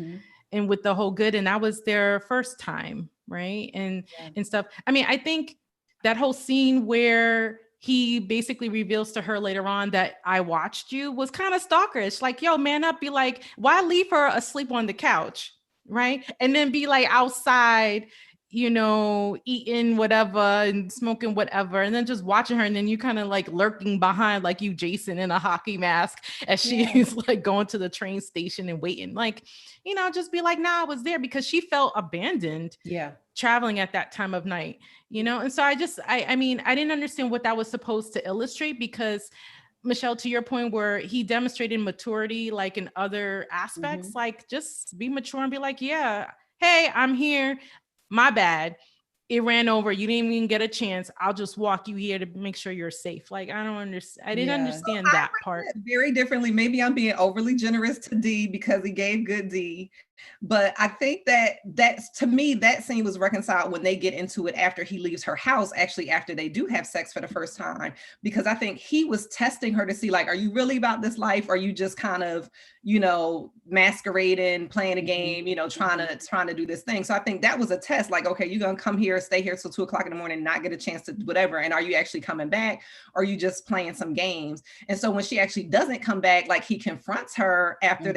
And with the whole good, and that was their first time, right? And stuff. I mean, I think that whole scene where he basically reveals to her later on that I watched you was kind of stalkerish. Like, yo, man up, be like, why leave her asleep on the couch, right? And then be like outside, you know, eating whatever and smoking whatever, and then just watching her, and then you kind of like lurking behind, like you Jason in a hockey mask as she's like going to the train station and waiting, like, you know, just be like, nah, I was there, because she felt abandoned traveling at that time of night, you know? And so I mean, I didn't understand what that was supposed to illustrate, because Michele, to your point where he demonstrated maturity, like in other aspects, like just be mature and be like, yeah, hey, I'm here. My bad. It ran over. You didn't even get a chance. I'll just walk you here to make sure you're safe. Like, I don't understand. I didn't understand that part. Very differently. Maybe I'm being overly generous to D because he gave good D. But I think that's, to me, that scene was reconciled when they get into it after he leaves her house, actually after they do have sex for the first time, because I think he was testing her to see, like, are you really about this life? Or are you just kind of, you know, masquerading, playing a game, you know, trying to do this thing. So I think that was a test. Like, okay, you're gonna come here, stay here till 2 o'clock in the morning, not get a chance to whatever. And are you actually coming back? Or are you just playing some games? And so when she actually doesn't come back, like he confronts her after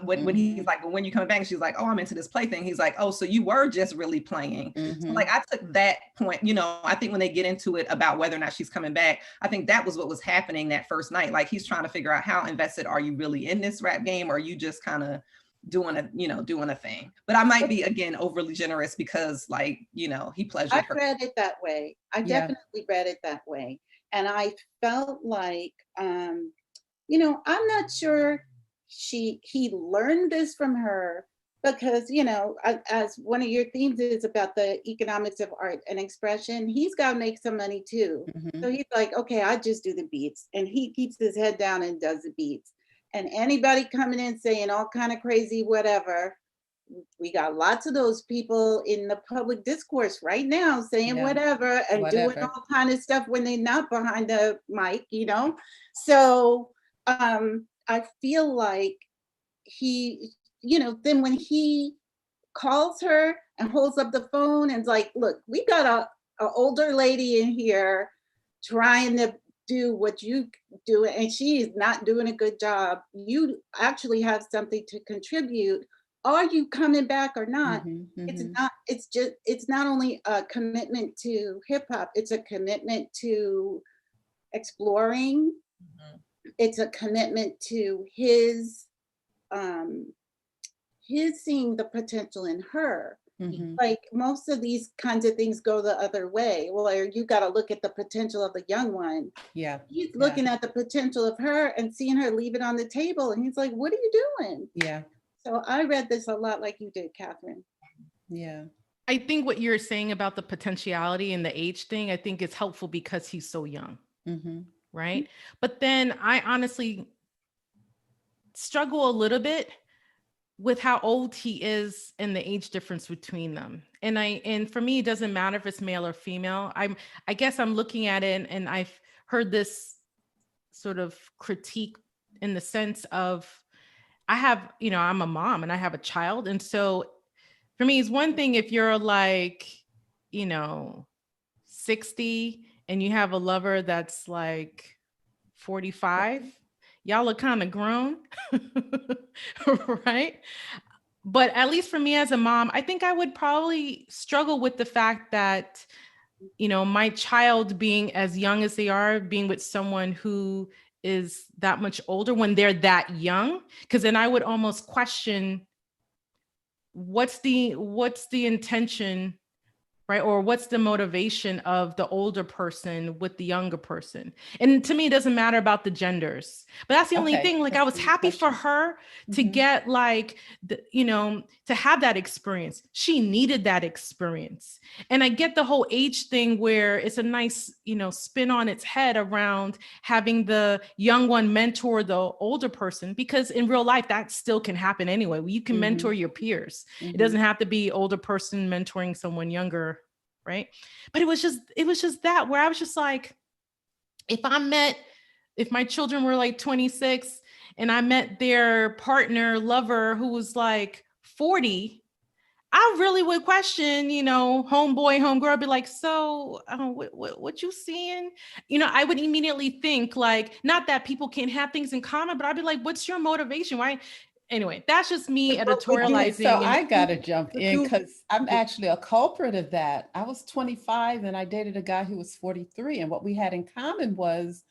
when he's like, well, when you coming back? And she's like, oh, I'm into this play thing. He's like, oh, so you were just really playing. So like I took that point, you know, I think when they get into it about whether or not she's coming back, I think that was what was happening that first night. Like he's trying to figure out how invested are you really in this rap game, or are you just kind of doing a thing. But I might be, again, overly generous because, like, you know, he pleasured her. I read it that way. I definitely read it that way. And I felt like, you know, I'm not sure he learned this from her, because, you know, as one of your themes is about the economics of art and expression, he's got to make some money too. So he's like, okay, I just do the beats. And he keeps his head down and does the beats. And anybody coming in saying all kind of crazy whatever, we got lots of those people in the public discourse right now saying whatever and doing all kind of stuff when they're not behind the mic, you know? So I feel like he, you know, then when he calls her and holds up the phone and is like, look, we got a older lady in here trying to do what you do, and she is not doing a good job. You actually have something to contribute. Are you coming back or not? It's not only a commitment to hip hop, it's a commitment to exploring. It's a commitment to his seeing the potential in her. Like most of these kinds of things go the other way. Well, you got to look at the potential of the young one. He's looking at the potential of her and seeing her leave it on the table. And he's like, what are you doing? So I read this a lot like you did, Kathryn. I think what you're saying about the potentiality and the age thing, I think is helpful because he's so young. Right. But then I honestly struggle a little bit with how old he is and the age difference between them. And for me, it doesn't matter if it's male or female. I guess I'm looking at it and I've heard this sort of critique in the sense of, I'm a mom and I have a child. And so for me, it's one thing if you're like, 60 and you have a lover that's like 45, y'all are kind of grown, right? But at least for me as a mom, I think I would probably struggle with the fact that, my child being as young as they are, being with someone who is that much older when they're that young, because then I would almost question what's the intention, right? Or what's the motivation of the older person with the younger person? And to me, it doesn't matter about the genders, but that's the only thing. Like, I was happy for her to get like, to have that experience. She needed that experience. And I get the whole age thing where it's a nice, spin on its head around having the young one mentor the older person, because in real life, that still can happen anyway. You can mentor your peers. It doesn't have to be older person mentoring someone younger. Right. But it was just that where I was just like, if my children were like 26 and I met their partner, lover, who was like 40, I really would question, homeboy, homegirl, be like, so what you seeing? I would immediately think like, not that people can't have things in common, but I'd be like, what's your motivation? Why? Anyway, that's just me editorializing. So I got to jump in because I'm actually a culprit of that. I was 25 and I dated a guy who was 43. And what we had in common was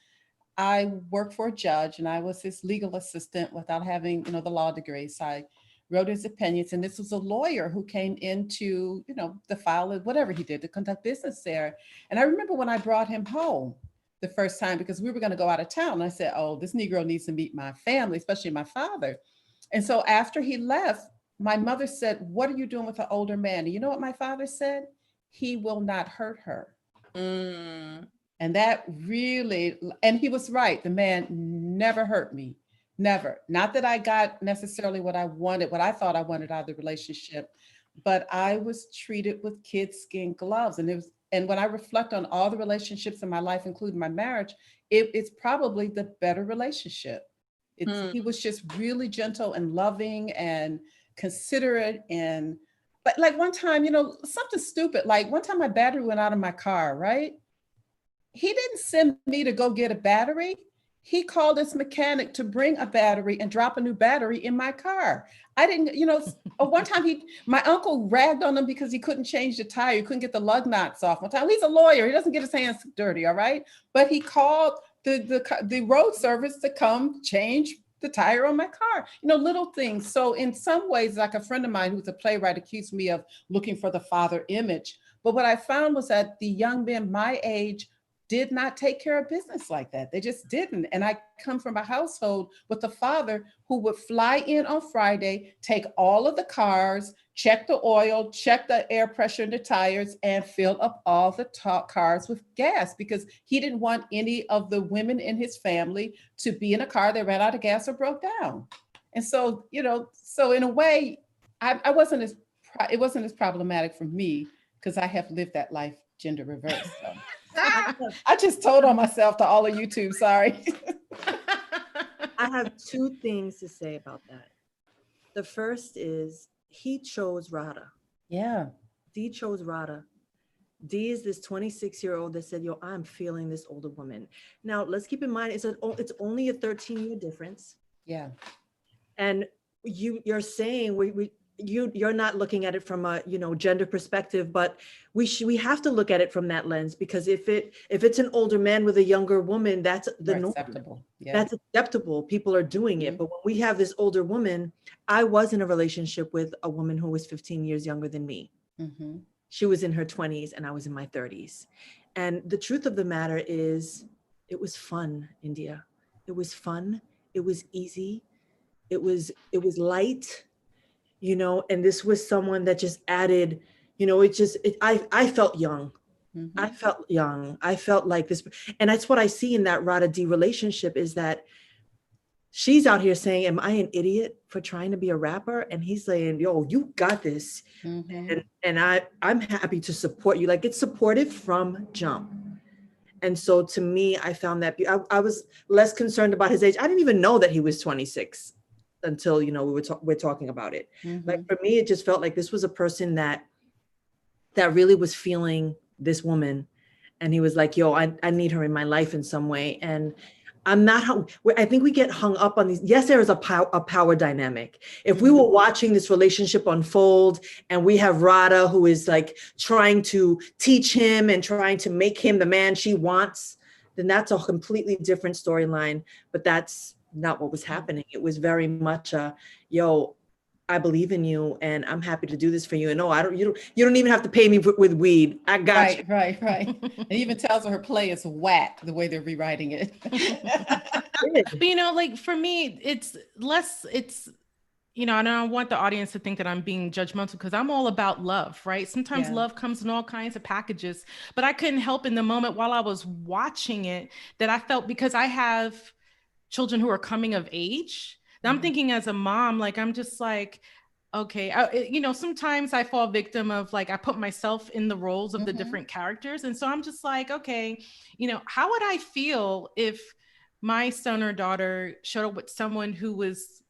I worked for a judge and I was his legal assistant without having, the law degree. So I wrote his opinions. And this was a lawyer who came into, the file of whatever he did to conduct business there. And I remember when I brought him home the first time, because we were going to go out of town. And I said, oh, this Negro needs to meet my family, especially my father. And so after he left, my mother said, what are you doing with an older man? And you know what my father said? He will not hurt her. And that really, and he was right. The man never hurt me. Never. Not that I got necessarily what I wanted, what I thought I wanted out of the relationship, but I was treated with kid skin gloves. And when I reflect on all the relationships in my life, including my marriage, it's probably the better relationship. He was just really gentle and loving and considerate. And but like one time, you know, something stupid, like one time my battery went out of my car, right? He didn't send me to go get a battery. He called his mechanic to bring a battery and drop a new battery in my car. I didn't, you know, one time my uncle ragged on him because he couldn't change the tire. He couldn't get the lug nuts off. One time, he's a lawyer. He doesn't get his hands dirty, all right? But he called the road service to come change the tire on my car, you know, little things. So in some ways, like a friend of mine who's a playwright accused me of looking for the father image. But what I found was that the young men my age did not take care of business like that. They just didn't. And I come from a household with a father who would fly in on Friday, take all of the cars, check the oil, check the air pressure in the tires, and fill up all the cars with gas, because he didn't want any of the women in his family to be in a car that ran out of gas or broke down. And so, you know, so in a way, it wasn't as problematic for me because I have lived that life gender reversed. So. I just told on myself to all of YouTube, sorry. I have two things to say about that. The first is he chose Radha. Yeah. D chose Radha. D is this 26-year-old that said, yo, I'm feeling this older woman. Now, let's keep in mind, it's only a 13-year difference. Yeah. And you're saying you're not looking at it from a, you know, gender perspective, but we have to look at it from that lens, because if it's an older man with a younger woman, that's the norm. Acceptable. Yeah. That's acceptable. People are doing it. But when we have this older woman, I was in a relationship with a woman who was 15 years younger than me. Mm-hmm. She was in her 20s and I was in my 30s. And the truth of the matter is, it was fun, Yndia. It was fun. It was easy. It was light. You know, and this was someone that just added, you know, I felt young. Mm-hmm. I felt young. I felt like this. And that's what I see in that Radha D relationship, is that she's out here saying, am I an idiot for trying to be a rapper? And he's saying, yo, you got this. Mm-hmm. And I'm happy to support you. Like, it's supportive from jump. And so to me, I found that I was less concerned about his age. I didn't even know that he was 26. Until, you know, we're talking about it. Mm-hmm. Like, for me, it just felt like this was a person that really was feeling this woman, and he was like, yo, I need her in my life in some way. And I think we get hung up on these. Yes, there is a power dynamic. If we were watching this relationship unfold and we have Radha who is like trying to teach him and trying to make him the man she wants, then that's a completely different storyline. But that's not what was happening. It was very much yo, I believe in you and I'm happy to do this for you. And no, you don't even have to pay me with weed. I got you. Right. It even tells her play is whack the way they're rewriting it. But, you know, like, for me, it's, you know, and I don't want the audience to think that I'm being judgmental, because I'm all about love, right? Sometimes love comes in all kinds of packages, but I couldn't help in the moment while I was watching it that I felt, because I have children who are coming of age. And I'm thinking as a mom, like, I'm just like, okay, you know, sometimes I fall victim of, like, I put myself in the roles of the different characters. And so I'm just like, okay, you know, how would I feel if my son or daughter showed up with someone who was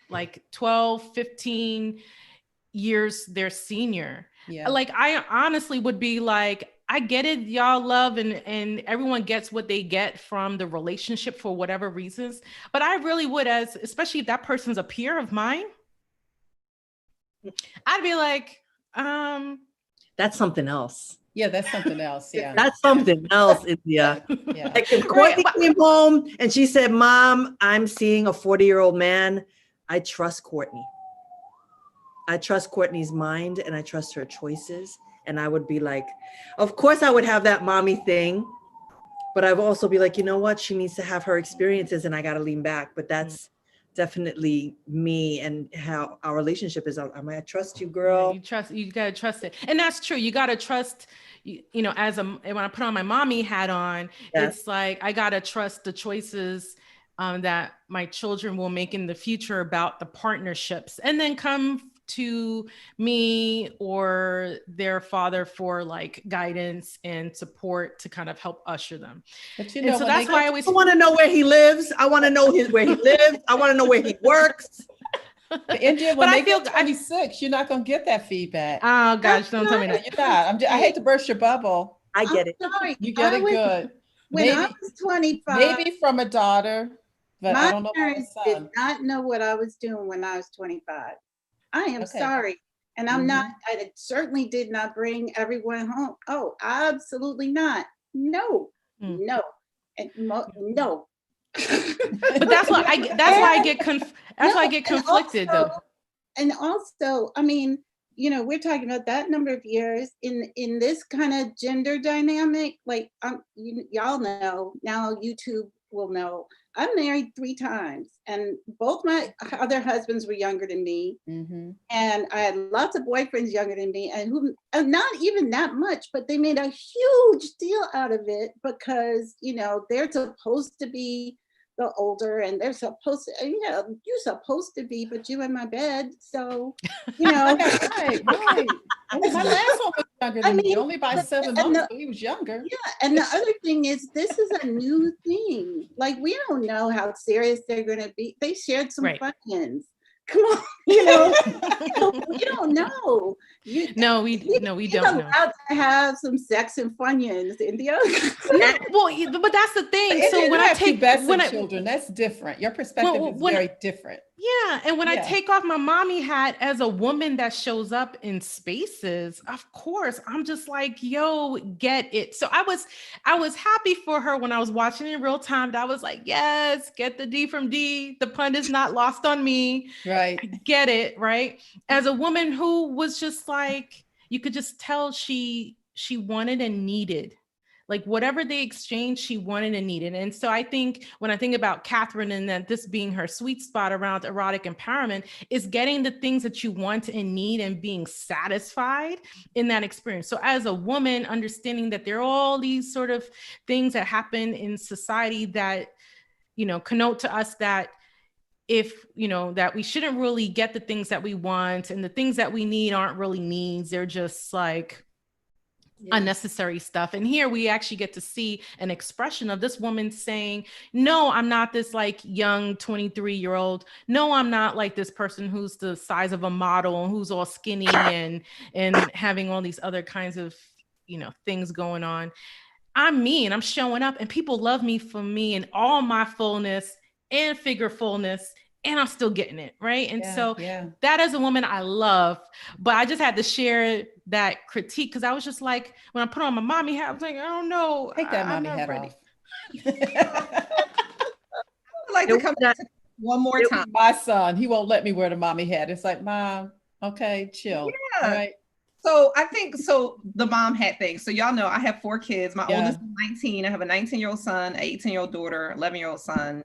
like 12, 15 years their senior? Yeah. Like, I honestly would be like, I get it, y'all love and everyone gets what they get from the relationship for whatever reasons. But I really would, especially if that person's a peer of mine, I'd be like, that's something else. Yeah, that's something else. Yeah. That's something else, Yndia. Yeah. Like, if Courtney came home and she said, Mom, I'm seeing a 40-year-old man, I trust Courtney. I trust Courtney's mind and I trust her choices. And I would be like, of course I would have that mommy thing, but I'd also be like, you know what? She needs to have her experiences and I got to lean back. But that's definitely me and how our relationship is. I might trust you, girl. You got to trust it. And that's true. You got to trust, you know, when I put on my mommy hat on, it's like, I got to trust the choices that my children will make in the future about the partnerships, and then come to me or their father for like guidance and support to kind of help usher them. But you And know, so when that's they why I get always I want to know where he lives. I want to know where he lives. I want to know where he works. to India, But when I they feel get 26, you're not going to get that feedback. oh gosh, don't tell me No, that. you're not. I hate to burst your bubble. I get it. Sorry, You get I it was- good. When I Maybe, was 25, maybe from a daughter, but I my don't know about a parents did son. not know what I was doing when I was 25. I am Okay. sorry. And I'm not, I certainly did not bring everyone home. Oh, absolutely not. No, Mm. no, and no. But that's why I get conflicted though. And also, I mean, you know, we're talking about that number of years in this kind of gender dynamic. Like, y'all know now. YouTube will know. I'm married 3 times, and both my other husbands were younger than me, and I had lots of boyfriends younger than me, and who not even that much, but they made a huge deal out of it because, you know, they're supposed to be the older, and they're supposed to, you know, you're supposed to be, but you in my bed, so, you know. Right. My last one was younger than me, only by 7 months, but he was younger. Yeah, and the other thing is, this is a new thing. Like, we don't know how serious they're going to be. They shared some Funyuns. Come on, you know, we don't know. No, we don't know. Allowed to have some sex and Funyuns, India. Well, but that's the thing. So when I take children, that's different. Your perspective is very different. Yeah, and when I take off my mommy hat as a woman that shows up in spaces, of course, I'm just like, yo, get it. So I was happy for her when I was watching in real time. That I was like, yes, get the D from D. The pun is not lost on me. Right. I get it, right? As a woman who was just like, you could just tell she wanted and needed. Like whatever they exchanged, she wanted and needed. And so I think when I think about Kathryn and that this being her sweet spot around erotic empowerment is getting the things that you want and need and being satisfied in that experience. So as a woman, understanding that there are all these sort of things that happen in society that, you know, connote to us that if, you know, that we shouldn't really get the things that we want and the things that we need aren't really needs. They're just like, unnecessary stuff. And here we actually get to see an expression of this woman saying, no, I'm not this like young 23-year-old. No, I'm not like this person who's the size of a model and who's all skinny and having all these other kinds of, you know, things going on. I'm me and I'm showing up and people love me for me and all my fullness and figure fullness. And I'm still getting it, right? And that as a woman, I love, but I just had to share that critique because I was just like, when I put on my mommy hat, I was like, I don't know. Take that mommy hat ready. off. I'd like to come back to one more time. My son, he won't let me wear the mommy hat. It's like, Mom, okay, chill. Yeah. All right. So I think, the mom hat thing. So y'all know I have 4 kids. My oldest is 19. I have a 19-year-old son, an 18-year-old daughter, 11-year-old son,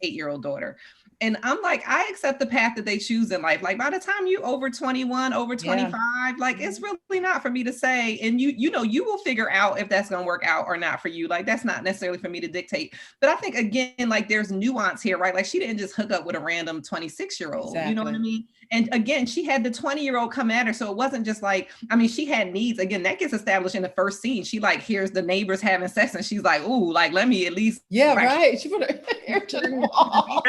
8-year-old daughter. And I'm like, I accept the path that they choose in life. Like by the time you over 21, over 25, like it's really not for me to say. And you know, you will figure out if that's going to work out or not for you. Like that's not necessarily for me to dictate. But I think again, like there's nuance here, right? Like she didn't just hook up with a random 26-year-old, you know what I mean? And again, she had the 20-year-old come at her. So it wasn't just like, I mean, she had needs. Again, that gets established in the first scene. She like hears the neighbors having sex and she's like, ooh, like, let me at least. Right. She put her ear to the wall.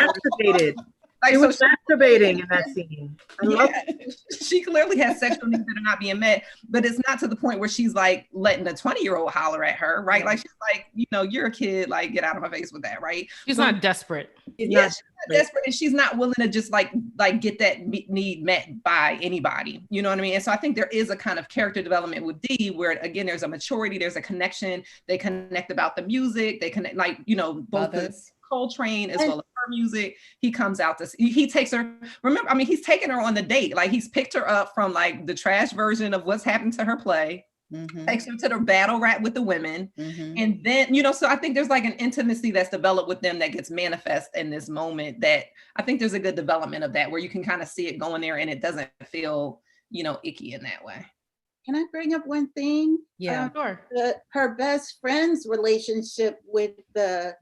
Like, she was masturbating in that scene. I love it. She clearly has sexual needs that are not being met, but it's not to the point where she's like letting the 20-year-old holler at her, right? Like she's like, you know, you're a kid, like get out of my face with that, right? She's not desperate. She's not desperate, and she's not willing to just like get that need met by anybody. You know what I mean? And so I think there is a kind of character development with Dee, where again, there's a maturity, there's a connection. They connect about the music. They connect, like, you know, both the Coltrane as well as her music. He comes out to, he takes her, remember, I mean, he's taken her on the date. Like he's picked her up from like the trash version of what's happened to her play, takes her to the battle rap with the women. And then, you know, so I think there's like an intimacy that's developed with them that gets manifest in this moment, that I think there's a good development of that, where you can kind of see it going there and it doesn't feel, you know, icky in that way. Can I bring up one thing? Yeah, sure. Her best friend's relationship with the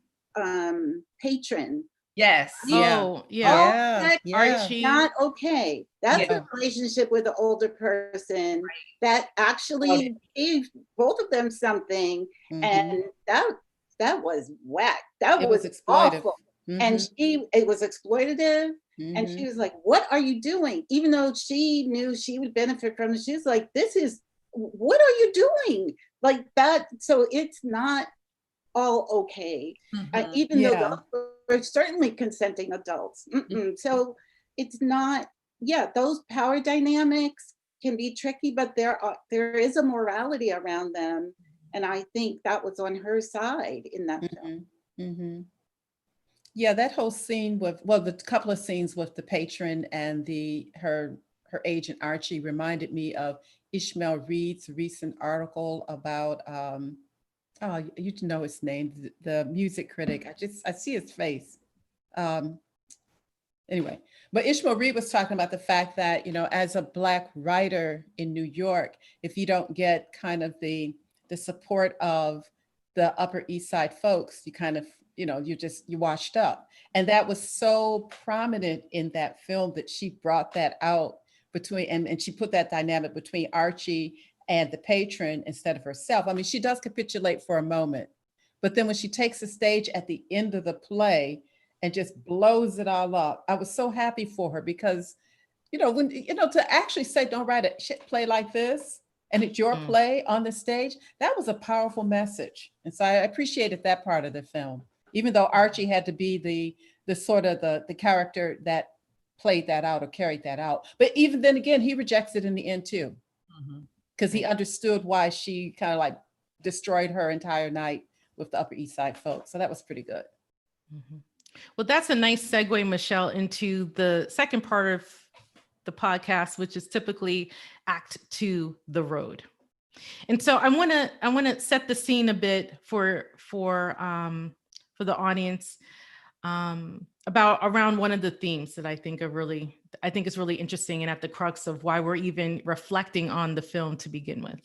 patron Yes. Yeah. Oh, yeah. Oh, that's Archie. not okay. That's Yeah. a relationship with an older person that actually gave both of them something, and that was whack. That It was was exploitive. awful. And it was exploitative. And she was like, "What are you doing?" Even though she knew she would benefit from it, she was like, "What are you doing?" Like that. So it's not all okay, even though we're certainly consenting adults. So it's not, those power dynamics can be tricky, but there is a morality around them. And I think that was on her side in that film. Yeah, that whole scene with, well, the couple of scenes with the patron and her agent Archie reminded me of Ishmael Reed's recent article about oh, you know his name, the music critic. I see his face. Anyway, but Ishmael Reed was talking about the fact that, you know, as a Black writer in New York, if you don't get kind of the support of the Upper East Side folks, you kind of, you know, you washed up. And that was so prominent in that film that she brought that out between, and she put that dynamic between Archie and the patron instead of herself. I mean, she does capitulate for a moment, but then when she takes the stage at the end of the play and just blows it all up, I was so happy for her because, you know, when, you know, to actually say, don't write a shit play like this, and it's your play on the stage, that was a powerful message. And so I appreciated that part of the film, even though Archie had to be the sort of the character that played that out or carried that out. But even then again, he rejects it in the end too, because he understood why she kind of like destroyed her entire night with the Upper East Side folks. So that was pretty good. Well, that's a nice segue, Michele, into the second part of the podcast, which is typically Act 2, The Road. And so I want to set the scene a bit for the audience about around one of the themes that I think is really interesting and at the crux of why we're even reflecting on the film to begin with.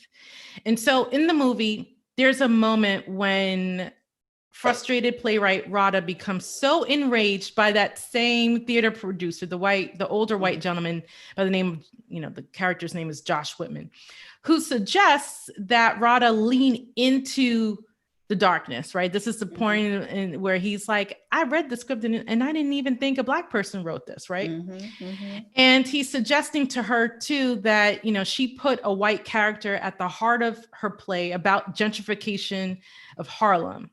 And so in the movie, there's a moment when frustrated playwright Radha becomes so enraged by that same theater producer, the older white gentleman by the name of, you know, the character's name is Josh Whitman, who suggests that Radha lean into the darkness, right? This is the point in where he's like, I read the script and I didn't even think a Black person wrote this, right? And he's suggesting to her too that, you know, she put a white character at the heart of her play about gentrification of Harlem,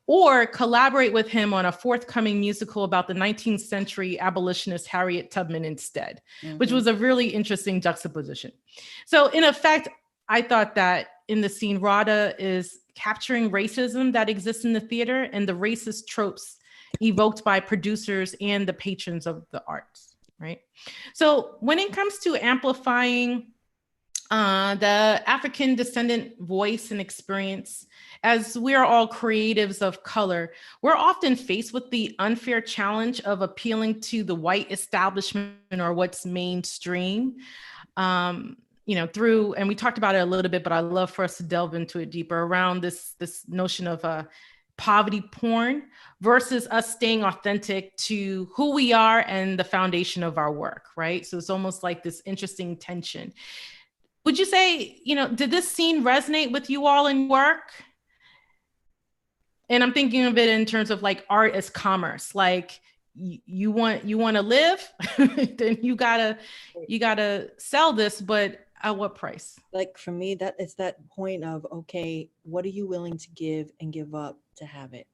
or collaborate with him on a forthcoming musical about the 19th century abolitionist Harriet Tubman instead, which was a really interesting juxtaposition. So in effect, I thought that in the scene, Radha is capturing racism that exists in the theater and the racist tropes evoked by producers and the patrons of the arts, right? So when it comes to amplifying the African descendant voice and experience, as we are all creatives of color, we're often faced with the unfair challenge of appealing to the white establishment or what's mainstream, you know, through, and we talked about it a little bit, but I love for us to delve into it deeper around this notion of poverty porn versus us staying authentic to who we are and the foundation of our work, right? So it's almost like this interesting tension. Would you say, you know, did this scene resonate with you all in work? And I'm thinking of it in terms of like art as commerce. Like you want to live, then you gotta sell this, but at what price? Like for me, that it's that point of, okay, what are you willing to give and give up to have it?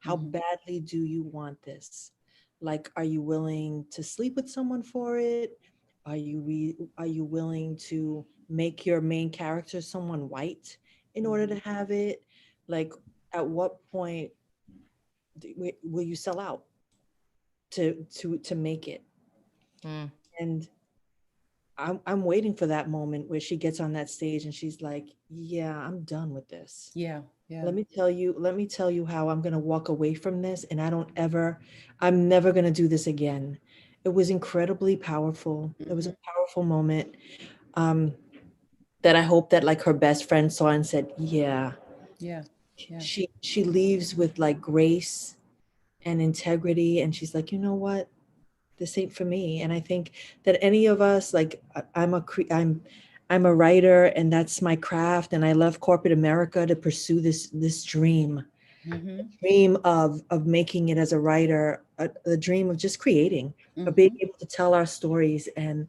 How badly do you want this? Like, are you willing to sleep with someone for it? Are you willing to make your main character someone white in order to have it? Like, at what point will you sell out to make it? And I'm waiting for that moment where she gets on that stage and she's like, yeah, I'm done with this. Yeah. Let me tell you how I'm going to walk away from this, and I'm never going to do this again. It was incredibly powerful. It was a powerful moment that I hope that like her best friend saw and said, yeah. She leaves with like grace and integrity. And she's like, you know what? This ain't for me. And I think that any of us, like I'm a writer, and that's my craft. And I left corporate America to pursue this dream, dream of making it as a writer, the dream of just creating, of being able to tell our stories and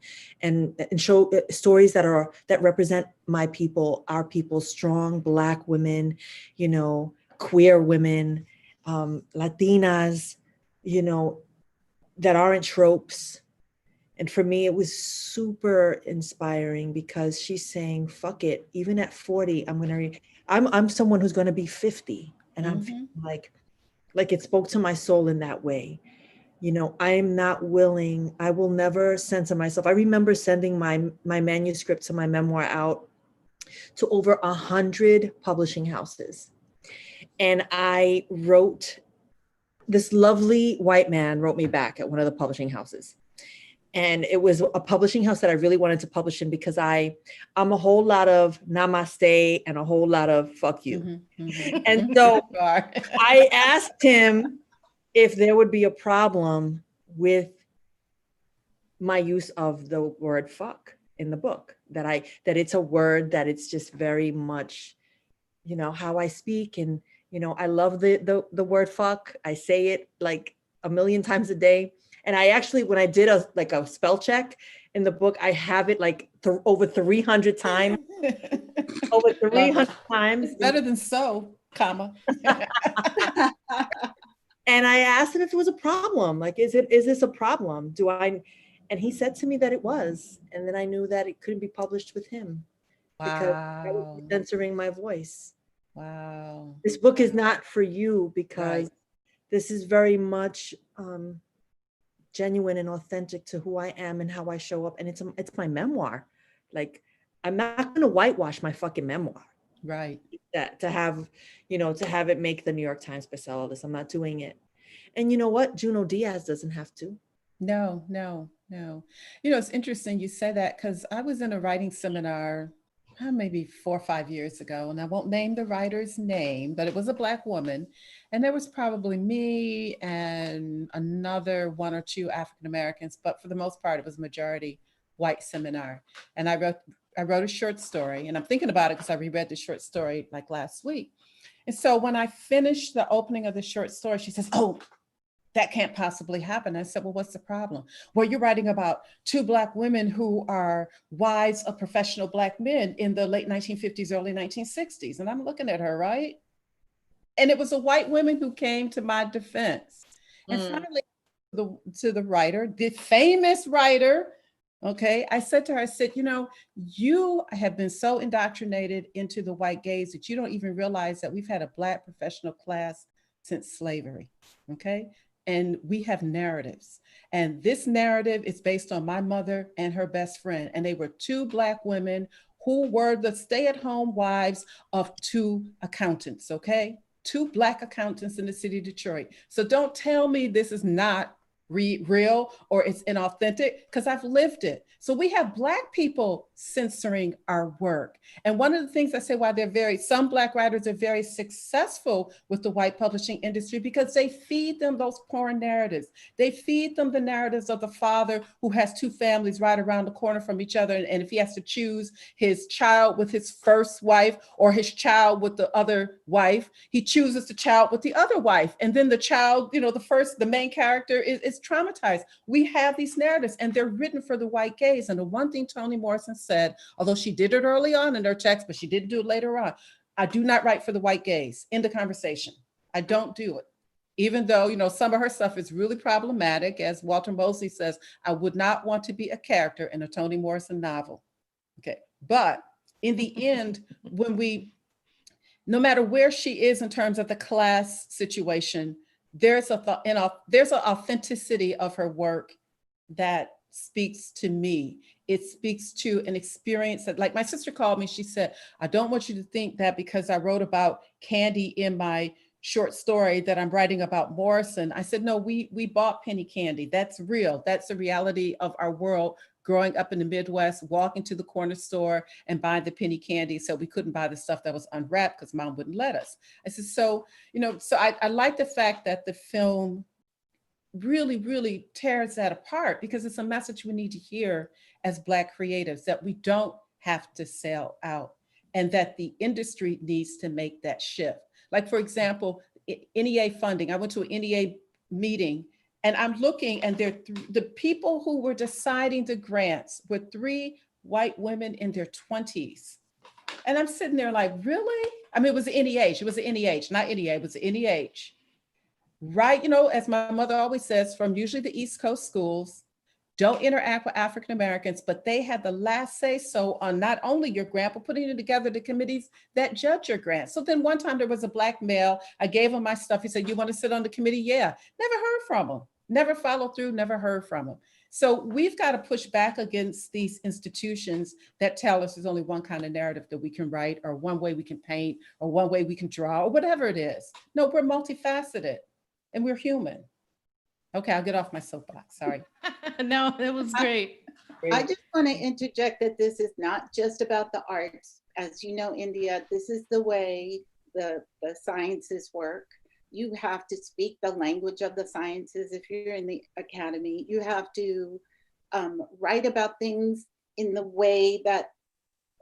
show stories that represent my people, our people, strong Black women, you know, queer women, Latinas, you know, that aren't tropes. And for me, it was super inspiring because she's saying, fuck it, even at 40, I'm someone who's gonna be 50. And I'm feeling like it spoke to my soul in that way. You know, I'm not willing, I will never censor myself. I remember sending my manuscript to my memoir out to over 100 publishing houses. And I wrote, this lovely white man wrote me back at one of the publishing houses. And it was a publishing house that I really wanted to publish in because I'm a whole lot of namaste and a whole lot of fuck you. And so I asked him if there would be a problem with my use of the word fuck in the book, that it's a word that it's just very much, you know, how I speak. And, you know, I love the word fuck. I say it like a million times a day. And I actually, when I did a spell check in the book, I have it like over 300 times. Over 300 times. It's better than so, comma. And I asked him if it was a problem. Like, is this a problem? And he said to me that it was. And then I knew that it couldn't be published with him. Because I was censoring my voice. Wow. This book is not for you because this is very much genuine and authentic to who I am and how I show up. And it's my memoir. Like, I'm not going to whitewash my fucking memoir. Right. That to have it make the New York Times bestseller list. I'm not doing it. And you know what? Junot Diaz doesn't have to. No. You know, it's interesting you say that because I was in a writing seminar maybe 4 or 5 years ago, and I won't name the writer's name, but it was a Black woman. And there was probably me and another 1 or 2 African Americans, but for the most part, it was majority white seminar. And I wrote a short story, and I'm thinking about it because I reread the short story like last week. And so when I finished the opening of the short story, she says, "Oh, that can't possibly happen." I said, "Well, what's the problem?" "Well, you're writing about 2 Black women who are wives of professional Black men in the late 1950s, early 1960s. And I'm looking at her, right? And it was a white woman who came to my defense. And finally, to the writer, the famous writer, okay, I said to her, I said, you know, you have been so indoctrinated into the white gaze that you don't even realize that we've had a Black professional class since slavery, okay? And we have narratives. And this narrative is based on my mother and her best friend. And they were 2 Black women who were the stay-at-home wives of 2 accountants, okay? 2 Black accountants in the city of Detroit. So don't tell me this is not real or it's inauthentic, because I've lived it. So we have Black people censoring our work. And one of the things I say why some Black writers are very successful with the white publishing industry, because they feed them those porn narratives. They feed them the narratives of the father who has 2 families right around the corner from each other. And if he has to choose his child with his first wife or his child with the other wife, he chooses the child with the other wife. And then the child, you know, the main character is traumatized. We have these narratives and they're written for the white gaze. And the one thing Toni Morrison said, although she did it early on in her text, but she didn't do it later on, "I do not write for the white gaze." End of conversation. I don't do it. Even though, you know, some of her stuff is really problematic. As Walter Mosley says, I would not want to be a character in a Toni Morrison novel. Okay. But in the end, no matter where she is in terms of the class situation, there's an authenticity of her work that speaks to me. It speaks to an experience that, like my sister called me, she said, "I don't want you to think that because I wrote about candy in my short story that I'm writing about Morrison." I said, "No, we bought penny candy. That's real. That's the reality of our world growing up in the Midwest, walking to the corner store and buying the penny candy so we couldn't buy the stuff that was unwrapped because mom wouldn't let us. I said, so, so I like the fact that the film really, really tears that apart, because it's a message we need to hear as Black creatives, that we don't have to sell out and that the industry needs to make that shift. Like, for example, NEA funding. I went to an NEA meeting and I'm looking, and the people who were deciding the grants were 3 white women in their 20s. And I'm sitting there like, really? I mean, it was the NEH. It was the NEH, not NEA, it was the NEH. Right, as my mother always says, from usually the East Coast schools, don't interact with African Americans, but they had the last say so on not only your grant, but putting it together the committees that judge your grant. So then one time there was a Black male, I gave him my stuff. He said, you want to sit on the committee? Yeah, never heard from him, never followed through, never heard from him. So we've got to push back against these institutions that tell us there's only one kind of narrative that we can write, or one way we can paint, or one way we can draw, or whatever it is. No, we're multifaceted. And we're human. Okay, I'll get off my soapbox. Sorry. No, it was great. I just want to interject that this is not just about the arts. As you know, Yndia, this is the way the sciences work. You have to speak the language of the sciences if you're in the academy. You have to write about things in the way that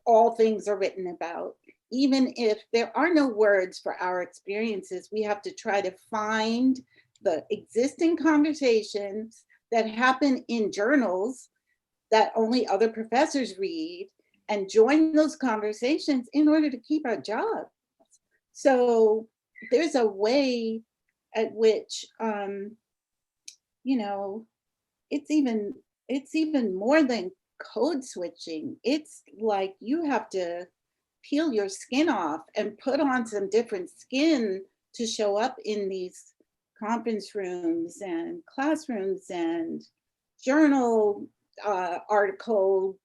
all things are written about. Even if there are no words for our experiences, we have to try to find the existing conversations that happen in journals that only other professors read, and join those conversations in order to keep our jobs. So there's a way at which, it's even more than code switching. It's like you have to peel your skin off and put on some different skin to show up in these conference rooms and classrooms and journal article,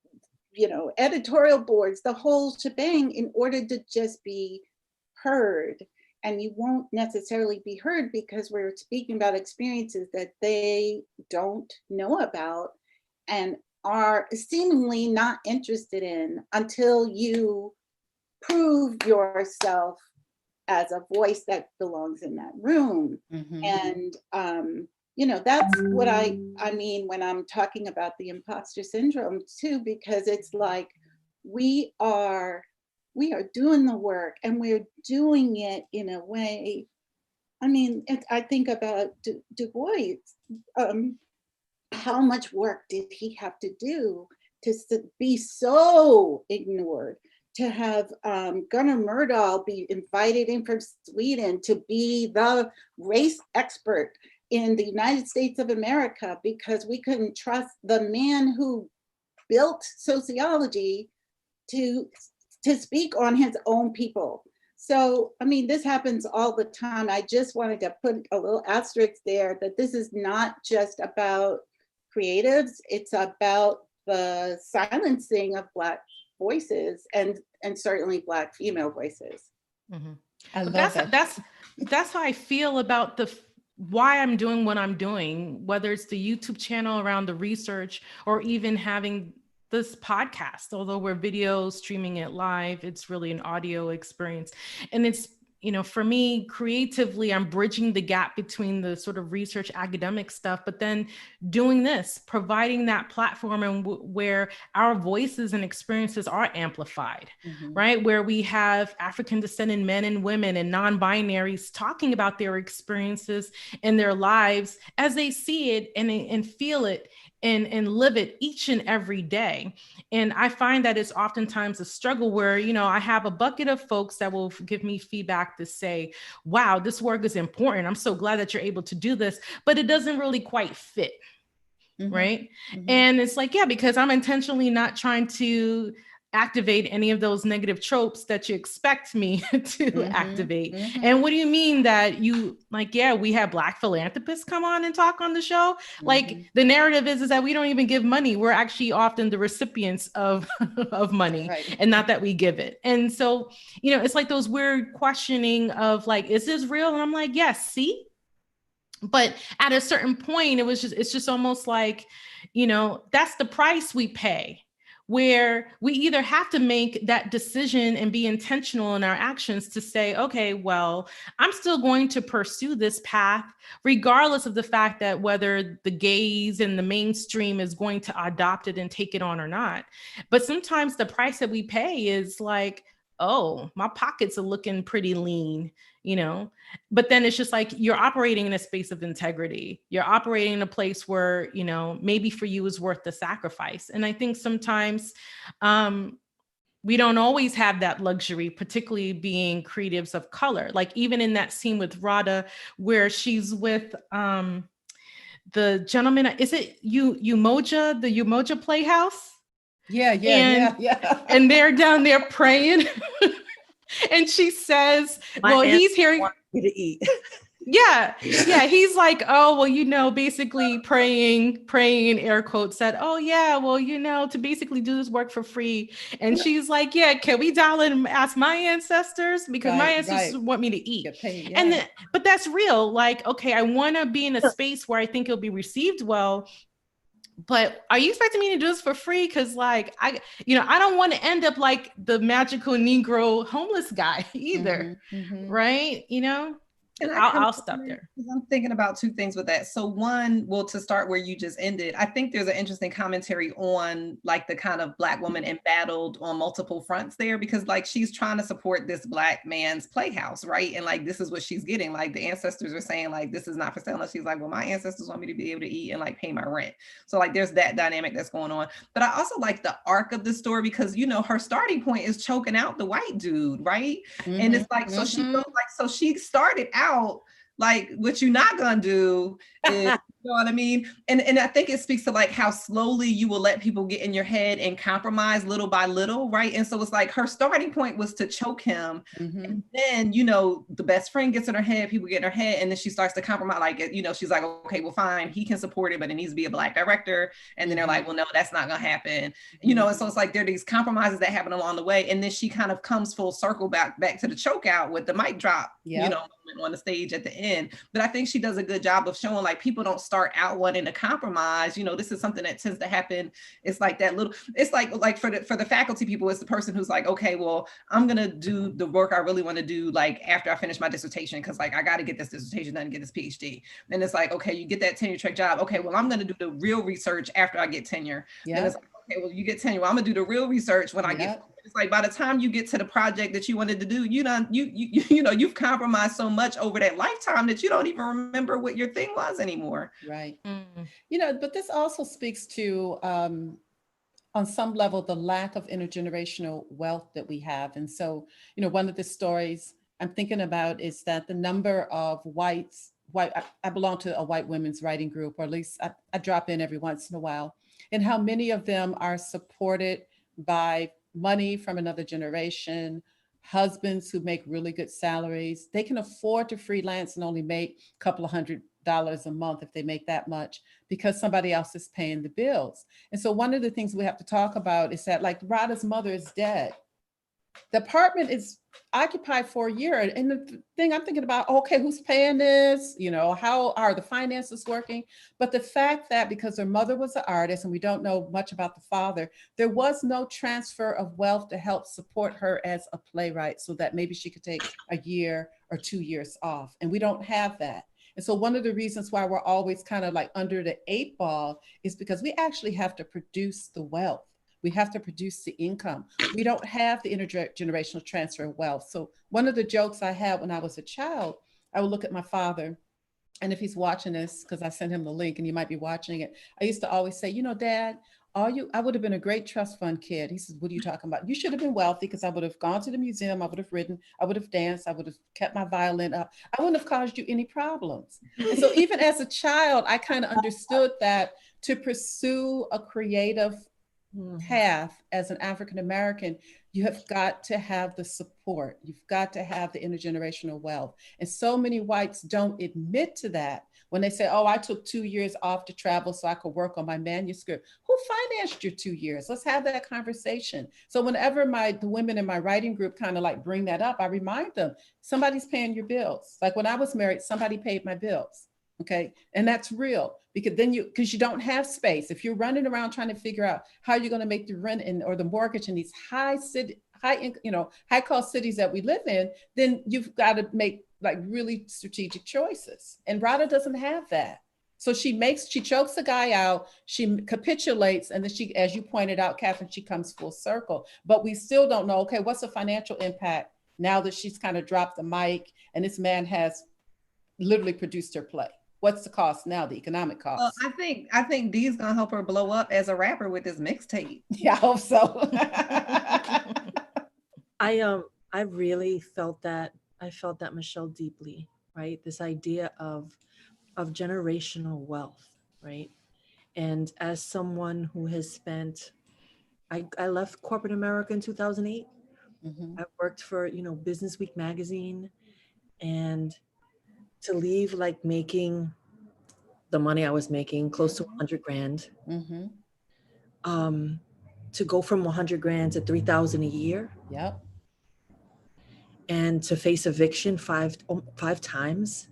editorial boards, the whole shebang, in order to just be heard. And you won't necessarily be heard because we're speaking about experiences that they don't know about and are seemingly not interested in until you prove yourself as a voice that belongs in that room. Mm-hmm. And that's what I mean when I'm talking about the imposter syndrome too, because it's like we are doing the work, and we're doing it in a way. I think about Du Bois. How much work did he have to do to be so ignored? To have Gunnar Myrdal be invited in from Sweden to be the race expert in the United States of America because we couldn't trust the man who built sociology to speak on his own people. So, this happens all the time. I just wanted to put a little asterisk there that this is not just about creatives, it's about the silencing of Black voices and certainly Black female voices. Mm-hmm. I love that. That's how I feel about why I'm doing what I'm doing, whether it's the YouTube channel around the research or even having this podcast. Although we're video streaming it live, it's really an audio experience. And it's, for me, creatively, I'm bridging the gap between the sort of research academic stuff, but then doing this, providing that platform and where our voices and experiences are amplified, Mm-hmm. right? Where we have African descendant men and women and non-binaries talking about their experiences and their lives as they see it and feel it and live it each and every day. And I find that it's oftentimes a struggle where, I have a bucket of folks that will give me feedback to say, wow, this work is important. I'm so glad that you're able to do this, but it doesn't really quite fit. Mm-hmm. Right. Mm-hmm. And it's like, yeah, because I'm intentionally not trying to activate any of those negative tropes that you expect me to Mm-hmm. activate. Mm-hmm. And what do you mean that we have Black philanthropists come on and talk on the show? Mm-hmm. Like the narrative is that we don't even give money. We're actually often the recipients of money, Right. and not that we give it. And so, it's like those weird questioning of like, is this real? And I'm like, yes, see? But at a certain point, it's just almost like, that's the price we pay, where we either have to make that decision and be intentional in our actions to say, okay, well, I'm still going to pursue this path, regardless of the fact that whether the gaze and the mainstream is going to adopt it and take it on or not. But sometimes the price that we pay is like, oh, my pockets are looking pretty lean, but then it's just like, you're operating in a space of integrity. You're operating in a place where, maybe for you is worth the sacrifice. And I think sometimes we don't always have that luxury, particularly being creatives of color. Like even in that scene with Radha, where she's with the gentleman, is it Umoja, the Umoja Playhouse? Yeah. And they're down there praying. And she says, well, he's hearing you to eat. Yeah. He's like, oh, well, basically praying in air quotes, said, oh yeah, well, to basically do this work for free. And she's like, yeah, can we dial in and ask my ancestors? Because my ancestors want me to eat. Paid, yeah. And but that's real. Like, okay, I want to be in a space where I think it'll be received well. But are you expecting me to do this for free? Because like, I don't want to end up like the magical Negro homeless guy either. Right. And I'll stop there. I'm thinking about two things with that. So one, well, to start where you just ended, I think there's an interesting commentary on like the kind of Black woman embattled on multiple fronts there, because like she's trying to support this Black man's playhouse, right? And like, this is what she's getting. Like the ancestors are saying like, this is not for sale. And she's like, well, my ancestors want me to be able to eat and like pay my rent. So like, there's that dynamic that's going on. But I also like the arc of the story because, her starting point is choking out the white dude, right? And it's like, so she feels like, so she started out like, what you're not gonna do is, you know what I mean? And I think it speaks to like how slowly you will let people get in your head and compromise little by little, right? And so it's like her starting point was to choke him. And then, the best friend gets in her head, people get in her head, and then she starts to compromise. Like, she's like, okay, well, fine, he can support it, but it needs to be a Black director. And then they're like, well, no, that's not gonna happen. And so it's like there are these compromises that happen along the way. And then she kind of comes full circle back to the choke out with the mic drop, on the stage at the end. But I think she does a good job of showing like people don't start out wanting to compromise. This is something that tends to happen. It's like that little, it's like for the faculty people, it's the person who's like, okay, well, I'm gonna do the work I really want to do like after I finish my dissertation, because like I got to get this dissertation done and get this PhD. And it's like, okay, you get that tenure track job. Okay, well, I'm gonna do the real research after I get tenure. And it's like, okay, well, you get tenure. Well, I'm gonna do the real research when I get. It's like by the time you get to the project that you wanted to do, you've compromised so much over that lifetime that you don't even remember what your thing was anymore. Right. But this also speaks to, on some level, the lack of intergenerational wealth that we have. And so, one of the stories I'm thinking about is that the number of I belong to a white women's writing group, or at least I drop in every once in a while, and how many of them are supported by money from another generation, husbands who make really good salaries. They can afford to freelance and only make a couple of $100 a month if they make that much, because somebody else is paying the bills. And so one of the things we have to talk about is that like Radha's mother is dead. The apartment is occupied for a year. And the thing I'm thinking about, okay, who's paying this? How are the finances working? But the fact that because her mother was an artist and we don't know much about the father, there was no transfer of wealth to help support her as a playwright so that maybe she could take a year or 2 years off. And we don't have that. And so one of the reasons why we're always kind of like under the 8 ball is because we actually have to produce the wealth. We have to produce the income. We don't have the intergenerational transfer of wealth. So one of the jokes I had when I was a child, I would look at my father, and if he's watching this, because I sent him the link and you might be watching it, I used to always say, Dad, I would have been a great trust fund kid. He says, what are you talking about? You should have been wealthy, because I would have gone to the museum, I would have written, I would have danced, I would have kept my violin up. I wouldn't have caused you any problems. And so even as a child, I kind of understood that to pursue a creative path as an African-American, you have got to have the support. You've got to have the intergenerational wealth. And so many whites don't admit to that when they say, oh, I took 2 years off to travel so I could work on my manuscript. Who financed your 2 years? Let's have that conversation. So whenever the women in my writing group kind of like bring that up, I remind them, somebody's paying your bills. Like when I was married, somebody paid my bills. Okay. And that's real, because then because you don't have space. If you're running around trying to figure out how you're going to make the rent or the mortgage in these high cost cities that we live in, then you've got to make like really strategic choices. And Radha doesn't have that. So she chokes the guy out, she capitulates, and then she, as you pointed out, Kathryn, she comes full circle. But we still don't know, okay, what's the financial impact now that she's kind of dropped the mic and this man has literally produced her play? What's the cost now, the economic cost? Well, I think Dee's gonna help her blow up as a rapper with this mixtape. Yeah, I hope so. I really felt that. I felt that, Michele, deeply, right? This idea of generational wealth, right? And as someone who has spent, I left corporate America in 2008. I worked for, Business Week magazine, and to leave like making the money I was making, close to 100 grand, to go from 100 grand to 3,000 a year. Yep. And to face eviction five times,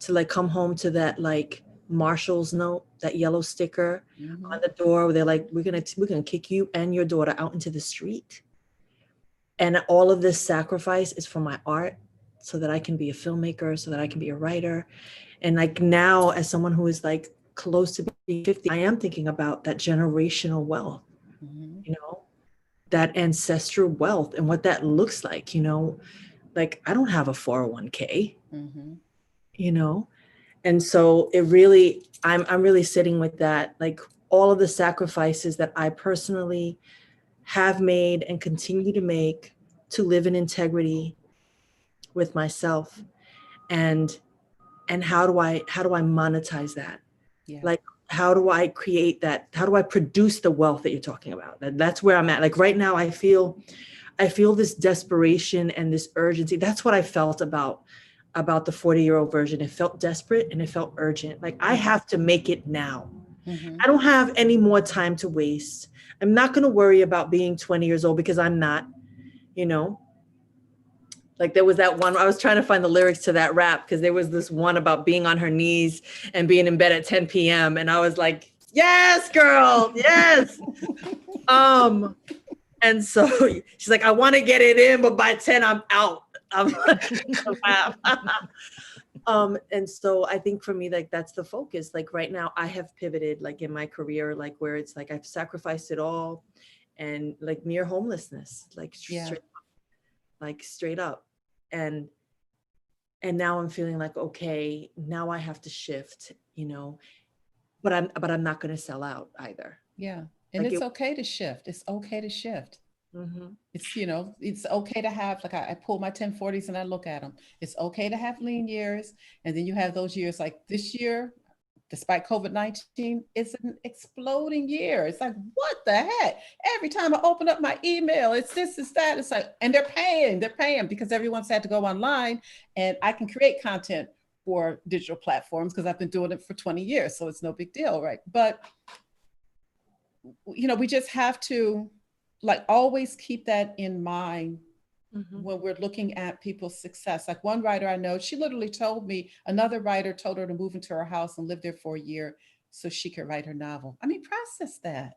to like come home to that like Marshall's note, that yellow sticker on the door where they're like, we're gonna kick you and your daughter out into the street. And all of this sacrifice is for my art, so that I can be a filmmaker, so that I can be a writer. And like now, as someone who is like close to being 50, I am thinking about that generational wealth, that ancestral wealth and what that looks like, like I don't have a 401k, and so it really, I'm really sitting with that, like all of the sacrifices that I personally have made and continue to make to live in integrity with myself, and how do I monetize that? Yeah. Like, how do I create that? How do I produce the wealth that you're talking about? That's where I'm at. Like right now, I feel this desperation and this urgency. That's what I felt about the 40-year-old version. It felt desperate and it felt urgent. Like I have to make it now. I don't have any more time to waste. I'm not going to worry about being 20 years old, because I'm not, like there was that one, I was trying to find the lyrics to that rap, because there was this one about being on her knees and being in bed at 10 p.m. And I was like, yes, girl, yes. And so she's like, I want to get it in, but by 10, I'm out. And so I think for me, like, that's the focus. Like right now I have pivoted, like in my career, like where it's like, I've sacrificed it all, and like near homelessness, like straight up. And now I'm feeling like, okay, now I have to shift, but I'm not going to sell out either. Yeah. And like it's okay to shift. It's okay to shift. It's, it's okay to have, like I pull my 1040s and I look at them. It's okay to have lean years. And then you have those years like this year, despite COVID-19, it's an exploding year. It's like, what the heck? Every time I open up my email, it's this, it's that. It's like, and they're paying because everyone's had to go online, and I can create content for digital platforms because I've been doing it for 20 years. So it's no big deal, right? But, we just have to like always keep that in mind when we're looking at people's success. Like one writer I know, she literally told me, another writer told her to move into her house and live there for a year so she could write her novel. Process that.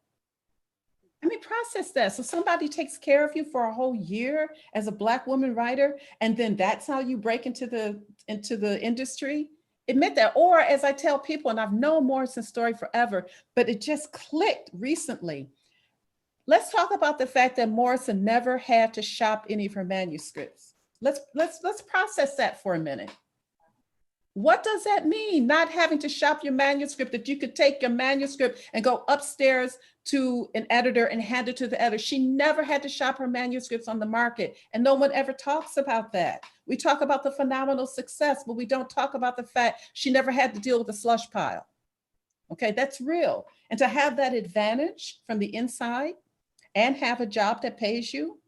So somebody takes care of you for a whole year as a Black woman writer, and then that's how you break into the industry. Admit that. Or as I tell people, and I've known Morrison's story forever, but it just clicked recently. Let's talk about the fact that Morrison never had to shop any of her manuscripts. Let's process that for a minute. What does that mean? Not having to shop your manuscript, that you could take your manuscript and go upstairs to an editor and hand it to the editor. She never had to shop her manuscripts on the market, and no one ever talks about that. We talk about the phenomenal success, but we don't talk about the fact she never had to deal with the slush pile. Okay, that's real. And to have that advantage from the inside and have a job that pays you,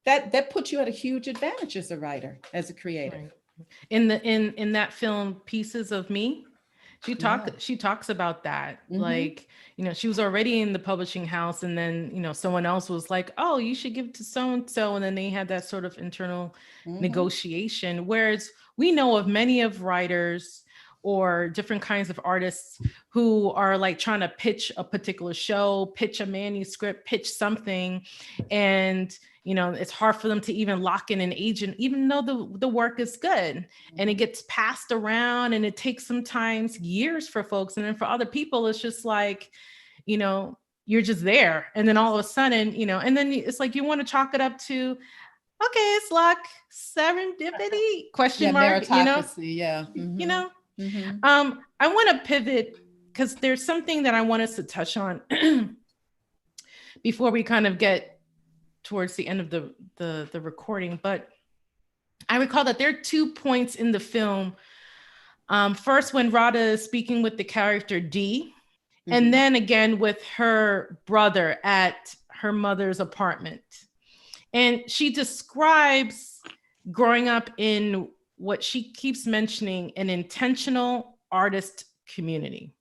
that puts you at a huge advantage as a writer, as a creator. Right. In that film, Pieces of Me, she talks about that. Like, she was already in the publishing house, and then, someone else was like, oh, you should give it to so-and-so. And then they had that sort of internal negotiation. Whereas we know of many of writers or different kinds of artists who are like trying to pitch a particular show, pitch a manuscript, pitch something. And, you know, it's hard for them to even lock in an agent, even though the work is good. And it gets passed around, and it takes sometimes years for folks. And then for other people, it's just like, you know, you're just there. And then all of a sudden, you know, and then it's like, you want to chalk it up to, okay, it's luck, serendipity, question mark, you know, yeah. you know. I want to pivot because there's something that I want us to touch on before we kind of get towards the end of the recording. But I recall that there are 2 points in the film. First, when Radha is speaking with the character D, and then again with her brother at her mother's apartment. And she describes growing up in what she keeps mentioning, an intentional artist community,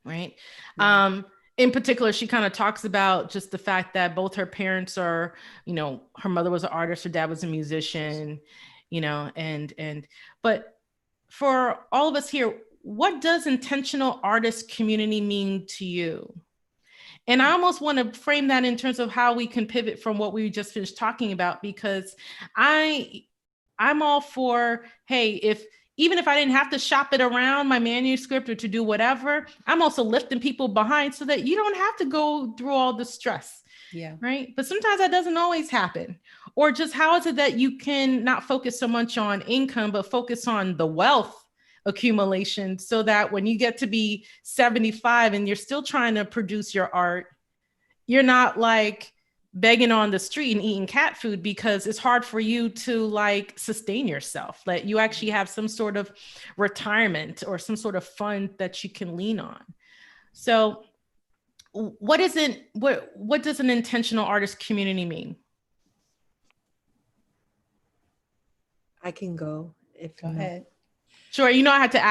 right? In particular, she kind of talks about just the fact that both her parents are, you know, her mother was an artist, her dad was a musician, you know, but for all of us here, what does intentional artist community mean to you? And I almost want to frame that in terms of how we can pivot from what we just finished talking about, because I'm all for, hey, even if I didn't have to shop it around my manuscript or to do whatever, I'm also lifting people behind so that you don't have to go through all the stress. Yeah. Right. But sometimes that doesn't always happen. Or just how is it that you can not focus so much on income, but focus on the wealth accumulation so that when you get to be 75 and you're still trying to produce your art, you're not like begging on the street and eating cat food because it's hard for you to like sustain yourself, that you actually have some sort of retirement or some sort of fund that you can lean on. So what does an intentional artist community mean? I can go. Go ahead. Sure. You know, I had to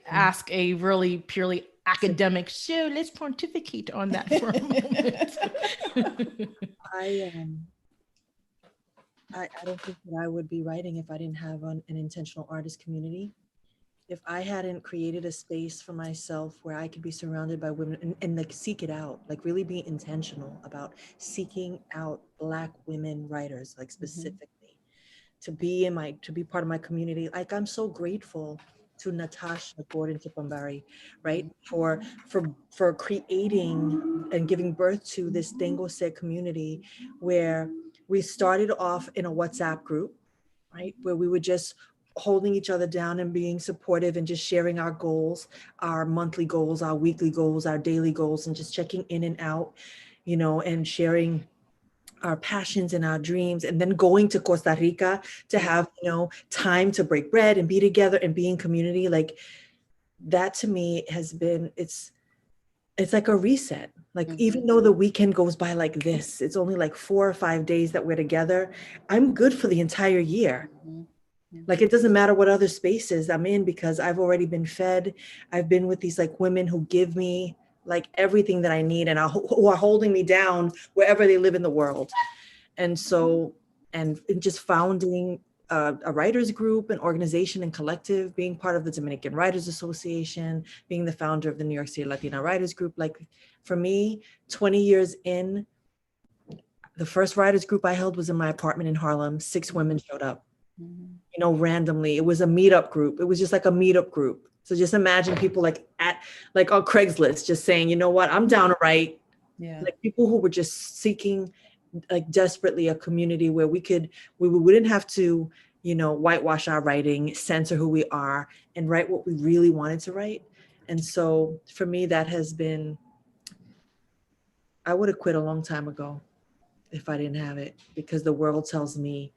ask a really purely academic, so let's pontificate on that for a moment. I don't think that I would be writing if I didn't have an intentional artist community. If I hadn't created a space for myself where I could be surrounded by women and like seek it out, like really be intentional about seeking out Black women writers, like specifically to be part of my community. Like I'm so grateful to Natasha Gordon Tipambari, right? For creating and giving birth to this Dengose community where we started off in a WhatsApp group, right? Where we were just holding each other down and being supportive and just sharing our goals, our monthly goals, our weekly goals, our daily goals, and just checking in and out, you know, and sharing our passions and our dreams, and then going to Costa Rica to have, you know, time to break bread and be together and be in community. Like that to me has been, it's like a reset. Like even though the weekend goes by like this, it's only like 4 or 5 days that we're together, I'm good for the entire year. Like it doesn't matter what other spaces I'm in because I've already been fed. I've been with these like women who give me like everything that I need and who are holding me down wherever they live in the world. And so, and just founding a writers group, an organization and collective, being part of the Dominican Writers Association, being the founder of the New York City Latina Writers Group. Like for me, 20 years in, the first writers group I held was in my apartment in Harlem. 6 women showed up, you know, randomly. It was a meetup group. It was just like a meetup group. So just imagine people like on Craigslist, just saying, you know what, I'm down to write. Yeah. Like people who were just seeking like desperately a community where we wouldn't have to, you know, whitewash our writing, censor who we are, and write what we really wanted to write. And so for me, that has been, I would have quit a long time ago if I didn't have it, because the world tells me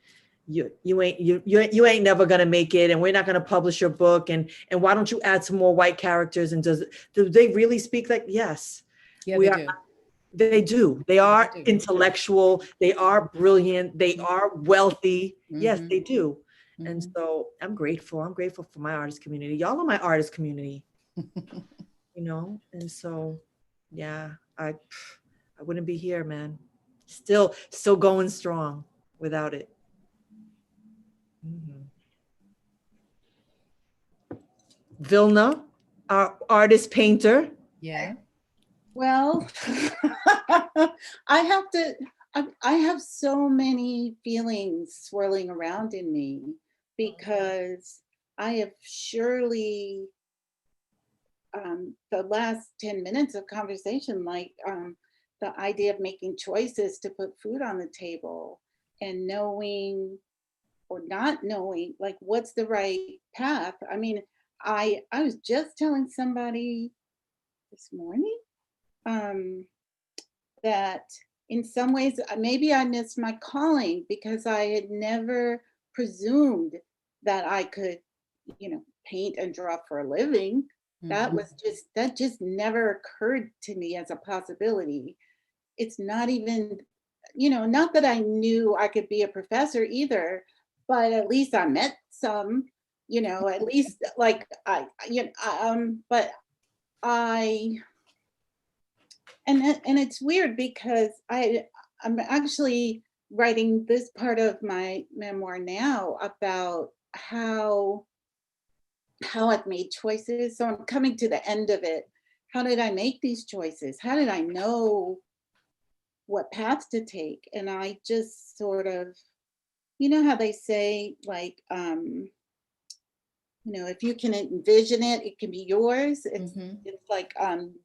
you ain't never gonna make it, and we're not gonna publish your book, and why don't you add some more white characters? And do they really speak like, yes, Yeah, we they are. do. They do. They are They do. intellectual. They are brilliant. They are wealthy. Yes, they do. And so I'm grateful. I'm grateful for my artist community. Y'all are my artist community, you know? And so, yeah, I wouldn't be here, man. Still going strong without it. Vilna, our artist painter. Yeah. Well, I have so many feelings swirling around in me because I have surely, the last 10 minutes of conversation, like the idea of making choices to put food on the table and knowing or not knowing, like what's the right path. I mean, I was just telling somebody this morning that in some ways, maybe I missed my calling because I had never presumed that I could, paint and draw for a living. That just never occurred to me as a possibility. It's not even, not that I knew I could be a professor either, but at least I met some, at least like but and it's weird because I'm actually writing this part of my memoir now about how I've made choices. So I'm coming to the end of it. How did I make these choices? How did I know what path to take? And I just sort of, how they say, like, if you can envision it, it can be yours. It's like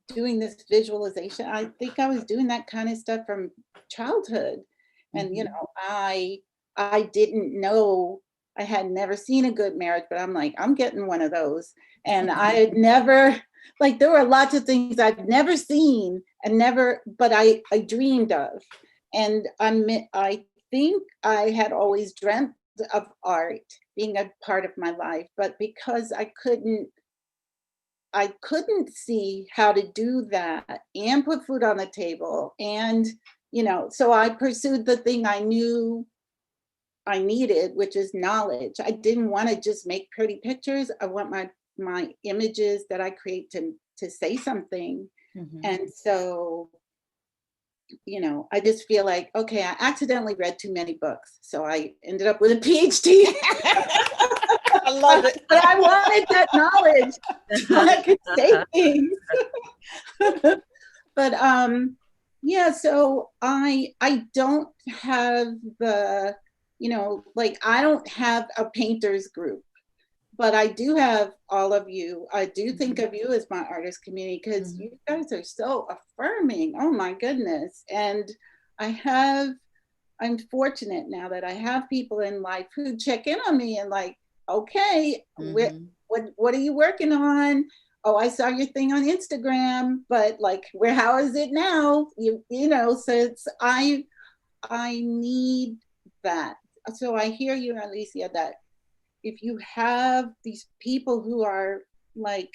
doing this visualization. I think I was doing that kind of stuff from childhood. And, I didn't know, I had never seen A Good Marriage, but I'm like, I'm getting one of those. And I had never, like, there were lots of things I've never seen and but I dreamed of. And I think I had always dreamt of art being a part of my life, but because I couldn't see how to do that and put food on the table, and so I pursued the thing I knew I needed, which is knowledge. I didn't want to just make pretty pictures. I want my images that I create to say something. And so I just feel like, okay, I accidentally read too many books. So I ended up with a PhD. I love it. But I wanted that knowledge so I could say things. But yeah, so I don't have the, like, I don't have a painters group. But I do have all of you. I do think of you as my artist community because you guys are so affirming. Oh my goodness. And I'm fortunate now that I have people in life who check in on me and like, okay, what are you working on? Oh, I saw your thing on Instagram, but like, how is it now? So I need that. So I hear you, Alicia, that if you have these people who are like,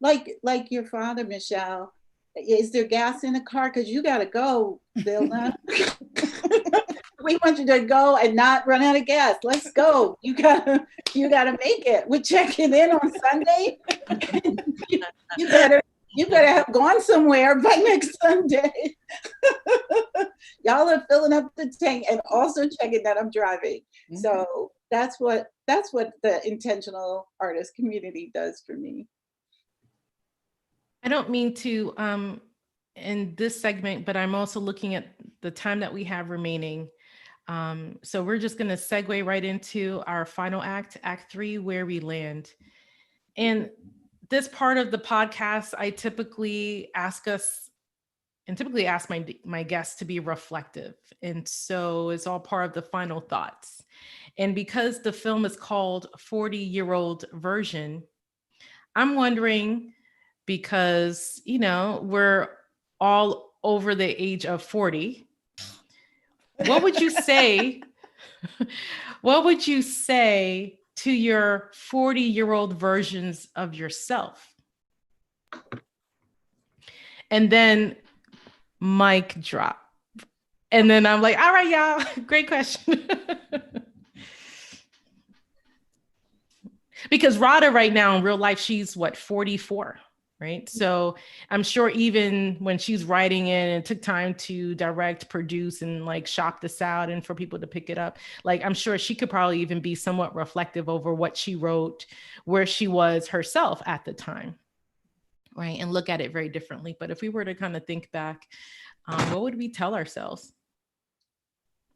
like your father, Michele, is there gas in the car? Because you got to go, Vilna. We want you to go and not run out of gas. Let's go. You gotta make it. We're checking in on Sunday. You better have gone somewhere by next Sunday. Y'all are filling up the tank and also checking that I'm driving. So that's what the intentional artist community does for me. I don't mean to in this segment, but I'm also looking at the time that we have remaining. So we're just going to segue right into our final act, Act 3, Where We Land. And this part of the podcast, I typically ask my guests to be reflective. And so it's all part of the final thoughts. And because the film is called 40-Year-Old Version, I'm wondering, because, we're all over the age of 40, what would you say? What would you say to your 40-year-old versions of yourself? And then mic drop. And then I'm like, all right, y'all, great question. Because Radha right now in real life, she's what, 44? right? So I'm sure even when she's writing it and it took time to direct, produce, and like shop this out and for people to pick it up, like I'm sure she could probably even be somewhat reflective over what she wrote, where she was herself at the time, right? And look at it very differently. But if we were to kind of think back, what would we tell ourselves?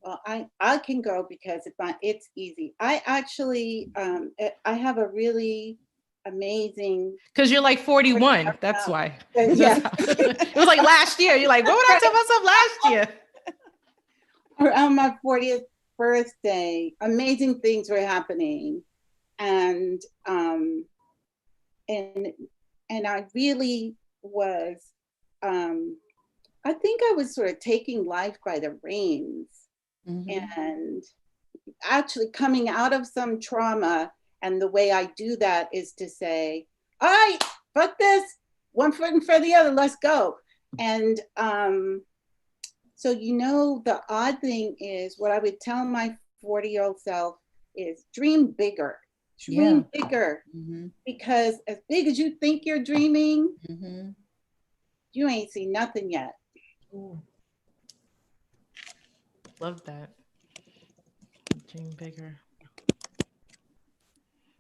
Well, I can go because it's easy. I actually, I have a really amazing. Because you're like 41, that's why. Yeah. It was like last year. You're like, what would I tell myself last year? Around my 40th birthday, amazing things were happening. And I really was, I think I was sort of taking life by the reins. And actually coming out of some trauma. And the way I do that is to say, all right, fuck this, one foot in front of the other, let's go. And so, you know, the odd thing is what I would tell my 40-year-old self is dream bigger, dream bigger. Because as big as you think you're dreaming, you ain't seen nothing yet. Ooh. Love that. Dream bigger.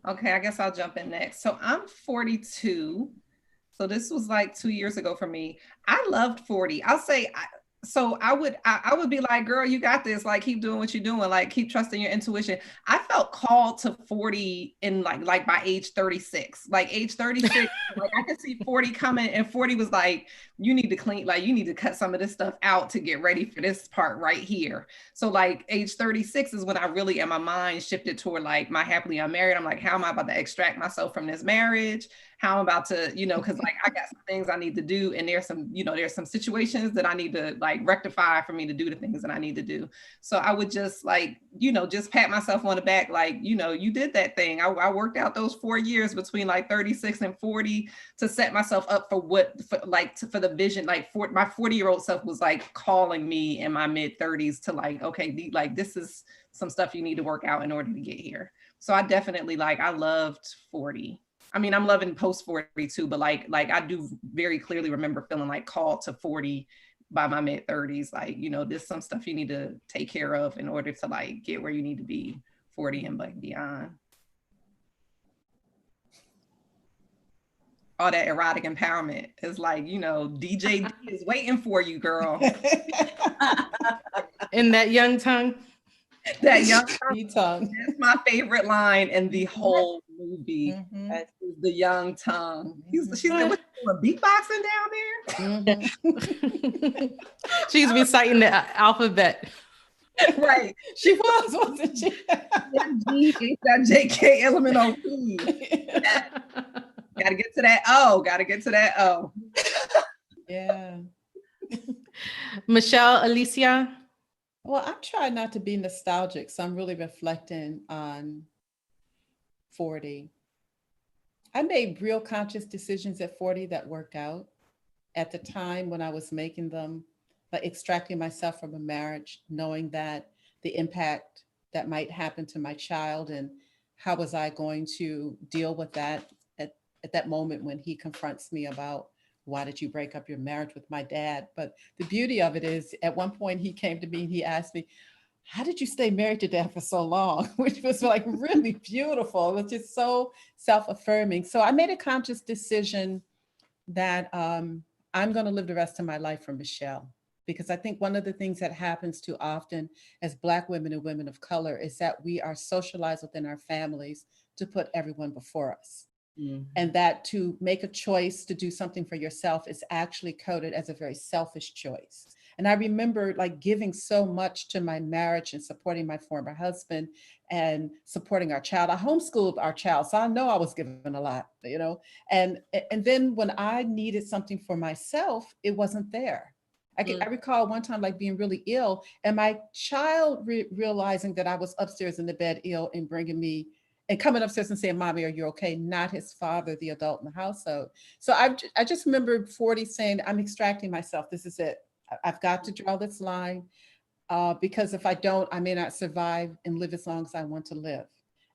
Okay, I guess I'll jump in next. So I'm 42. So this was like 2 years ago for me. I loved 40. I'll say, so I would be like, girl, you got this. Like, keep doing what you're doing. Like, keep trusting your intuition. I felt called to 40 in like by age 36. Like age 36, like I could see 40 coming, and 40 was like, you need to clean, like you need to cut some of this stuff out to get ready for this part right here. So like age 36 is when I really, in my mind, shifted toward like my happily unmarried. I'm like, how am I about to extract myself from this marriage? How I'm about to, you know, because like I got some things I need to do, and there's some, you know, there's some situations that I need to like rectify for me to do the things that I need to do. So I would just like, you know, just pat myself on the back, like, you know, you did that thing. I worked out those 4 years between like 36 and 40 to set myself up for for the vision. Like my 40-year-old self was like calling me in my mid 30s to like, okay, like this is some stuff you need to work out in order to get here. So I definitely like, I loved 40. I mean, I'm loving post 40 too, but like I do very clearly remember feeling like called to 40 by my mid 30s. Like, you know, there's some stuff you need to take care of in order to like get where you need to be 40 and like beyond. All that erotic empowerment is like, you know, DJ D is waiting for you, girl. In that young tongue. That young tongue. That's my favorite line in the whole movie. The young tongue. She's like, what, beatboxing down there? She's reciting the alphabet. Right. She was, wasn't she? That JK element on P. Gotta get to that O. Gotta get to that O. Yeah. Michele, Alicia. Well, I'm trying not to be nostalgic, so I'm really reflecting on 40. I made real conscious decisions at 40 that worked out. At the time when I was making them, like extracting myself from a marriage, knowing that the impact that might happen to my child, and how was I going to deal with that at that moment when he confronts me about, why did you break up your marriage with my dad? But the beauty of it is, at one point he came to me and he asked me, how did you stay married to dad for so long? Which was like really beautiful. It was just so self-affirming. So I made a conscious decision that I'm going to live the rest of my life for Michele, because I think one of the things that happens too often as Black women and women of color is that we are socialized within our families to put everyone before us. And that to make a choice to do something for yourself is actually coded as a very selfish choice. And I remember like giving so much to my marriage and supporting my former husband and supporting our child. I homeschooled our child, so I know I was giving a lot, you know. And then when I needed something for myself, it wasn't there. I recall one time like being really ill, and my child realizing that I was upstairs in the bed ill and bringing me and coming upstairs and saying, "Mommy, are you okay?" Not his father, the adult in the household. So I just remember 40 saying, I'm extracting myself. This is it. I've got to draw this line because if I don't, I may not survive and live as long as I want to live.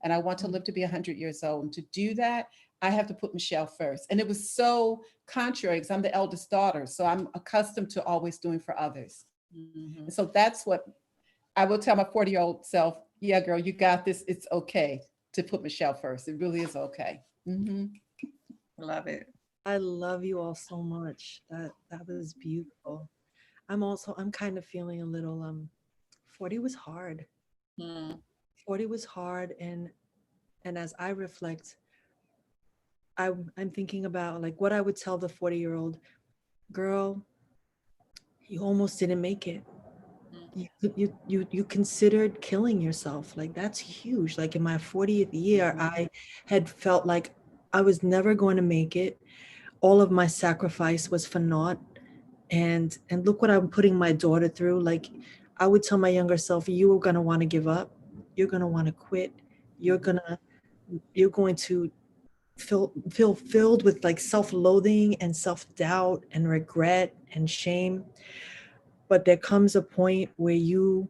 and I want to live to be 100 years old. And to do that, I have to put Michele first. And it was so contrary because I'm the eldest daughter. So I'm accustomed to always doing for others. And so that's what I will tell my 40-year-old self. Yeah, girl, you got this. It's okay to put Michele first. It really is okay. Love it. I love you all so much. That was beautiful. I'm kind of feeling a little 40 was hard. 40 was hard, and as I reflect, I'm thinking about like what I would tell the 40-year-old girl. You almost didn't make it. You considered killing yourself. Like, that's huge. Like, in my 40th year, I had felt like I was never going to make it. All of my sacrifice was for naught. And look what I'm putting my daughter through. Like, I would tell my younger self, you are going to want to give up. You're going to want to quit. You're going to feel filled with like self-loathing and self-doubt and regret and shame. But there comes a point where you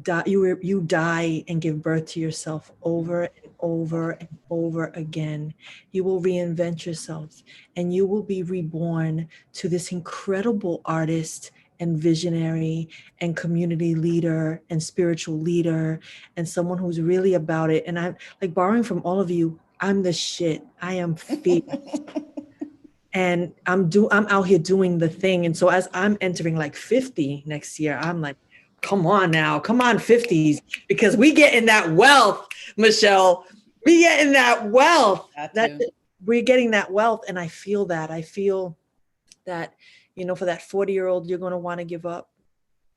die and give birth to yourself over and over and over again. You will reinvent yourself, and you will be reborn to this incredible artist and visionary and community leader and spiritual leader and someone who's really about it. And I'm like, borrowing from all of you, I'm the shit. I am fierce. And I'm out here doing the thing. And so as I'm entering like 50 next year, I'm like, come on now, come on 50s, because we getting that wealth, Michele. We getting that wealth. We're getting that wealth. And I feel that, you know, for that 40-year-old, you're going to want to give up.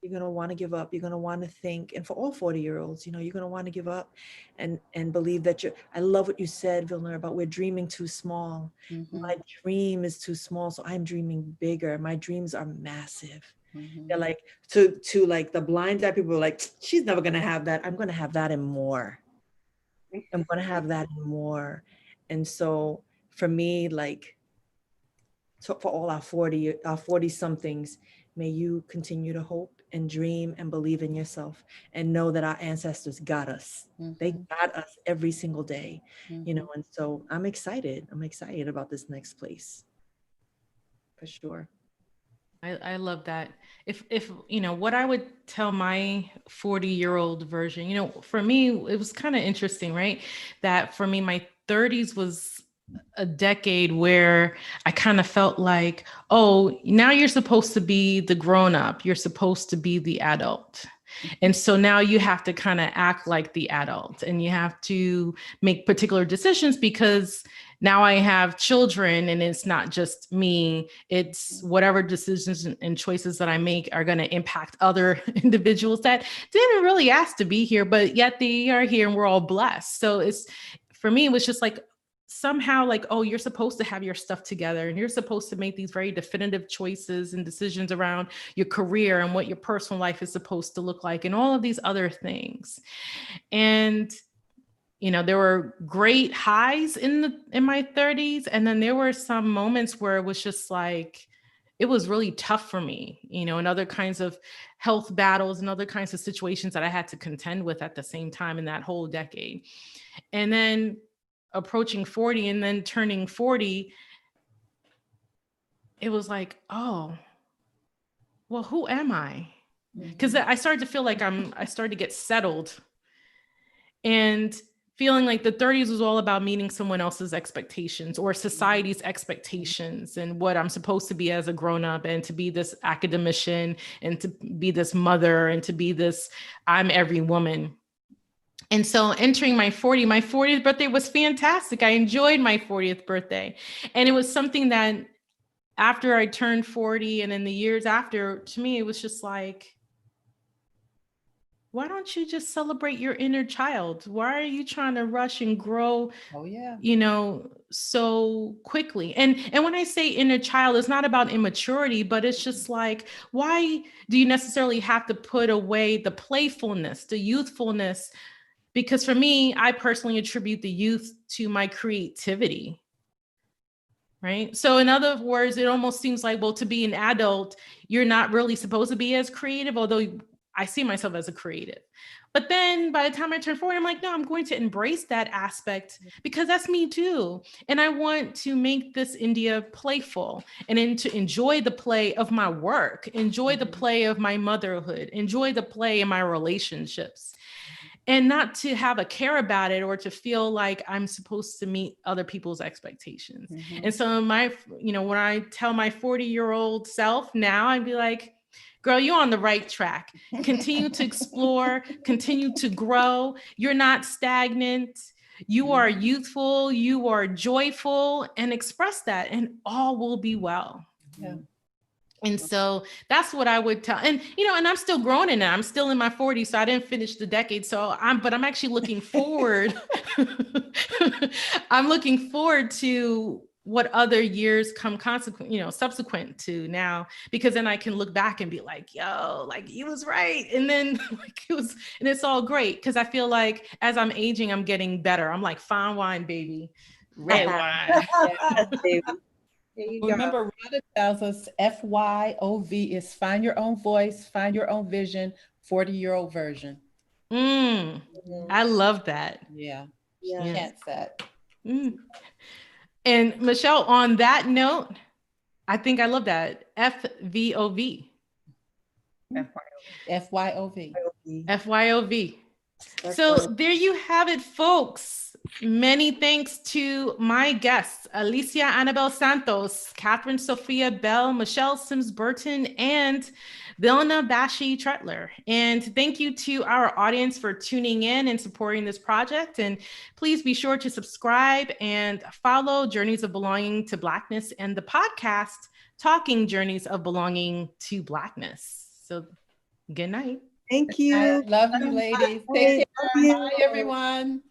You're going to want to give up. You're going to want to think. And for all 40-year-olds, you know, you're going to want to give up and believe that I love what you said, Vilna, about we're dreaming too small. My dream is too small. So I'm dreaming bigger. My dreams are massive. They're like, to like the blind eye people are like, she's never going to have that. I'm going to have that and more. I'm going to have that and more. And so for me, like, so for all our 40 somethings, may you continue to hope and dream and believe in yourself and know that our ancestors got us. They got us every single day, you know, and so I'm excited. I'm excited about this next place for sure. I love that. If you know, what I would tell my 40-year-old version, you know, for me, it was kind of interesting, right? That for me, my 30s was a decade where I kind of felt like, oh, now you're supposed to be the grown up. You're supposed to be the adult. And so now you have to kind of act like the adult, and you have to make particular decisions because now I have children, and it's not just me. It's whatever decisions and choices that I make are going to impact other individuals that didn't really ask to be here, but yet they are here and we're all blessed. So it's, for me, it was just like, somehow like, oh, you're supposed to have your stuff together and you're supposed to make these very definitive choices and decisions around your career and what your personal life is supposed to look like and all of these other things. And, you know, there were great highs in my 30s. And then there were some moments where it was just like, it was really tough for me, you know, and other kinds of health battles and other kinds of situations that I had to contend with at the same time in that whole decade. And then approaching 40 and then turning 40, it was like, oh, well, who am I? Because I started to feel like I started to get settled and feeling like the 30s was all about meeting someone else's expectations or society's expectations and what I'm supposed to be as a grown-up and to be this academician and to be this mother and to be this, I'm every woman. And so entering my 40th birthday was fantastic. I enjoyed my 40th birthday. And it was something that after I turned 40 and in the years after, to me, it was just like, why don't you just celebrate your inner child? Why are you trying to rush and grow, you know, so quickly? And when I say inner child, it's not about immaturity, but it's just like, why do you necessarily have to put away the playfulness, the youthfulness? Because for me, I personally attribute the youth to my creativity, right? So in other words, it almost seems like, well, to be an adult, you're not really supposed to be as creative, although I see myself as a creative. But then by the time I turn 40, I'm like, no, I'm going to embrace that aspect because that's me too. And I want to make this Yndia playful and then to enjoy the play of my work, enjoy the play of my motherhood, enjoy the play in my relationships, and not to have a care about it or to feel like I'm supposed to meet other people's expectations. And so when I tell my 40-year-old self now, I'd be like, girl, you're on the right track. Continue to explore, continue to grow. You're not stagnant. You are youthful, you are joyful, and express that, and all will be well. Yeah. And so that's what I would tell. And, and I'm still growing in it. I'm still in my 40s, so I didn't finish the decade. But I'm actually looking forward. I'm looking forward to what other years come subsequent to now, because then I can look back and be like, yo, like he was right. And then and it's all great. Cause I feel like as I'm aging, I'm getting better. I'm like fine wine, baby, red wine. Remember, Radha tells us FYOV is find your own voice, find your own vision, 40-year-old version. I love that. Yeah. Yes. Can't set. And Michele, on that note, I think I love that. FVOV. FYOV. FYOV. So there you have it, folks. Many thanks to my guests, Alicia Anabel Santos, Kathryn Sophia Belle, Michele Simms-Burton, and Vilna Bashi Treitler. And thank you to our audience for tuning in and supporting this project. And please be sure to subscribe and follow Journeys of Belonging to Blackness and the podcast, Talking Journeys of Belonging to Blackness. So good night. Thank you. I love you, ladies. Take care. Bye, everyone.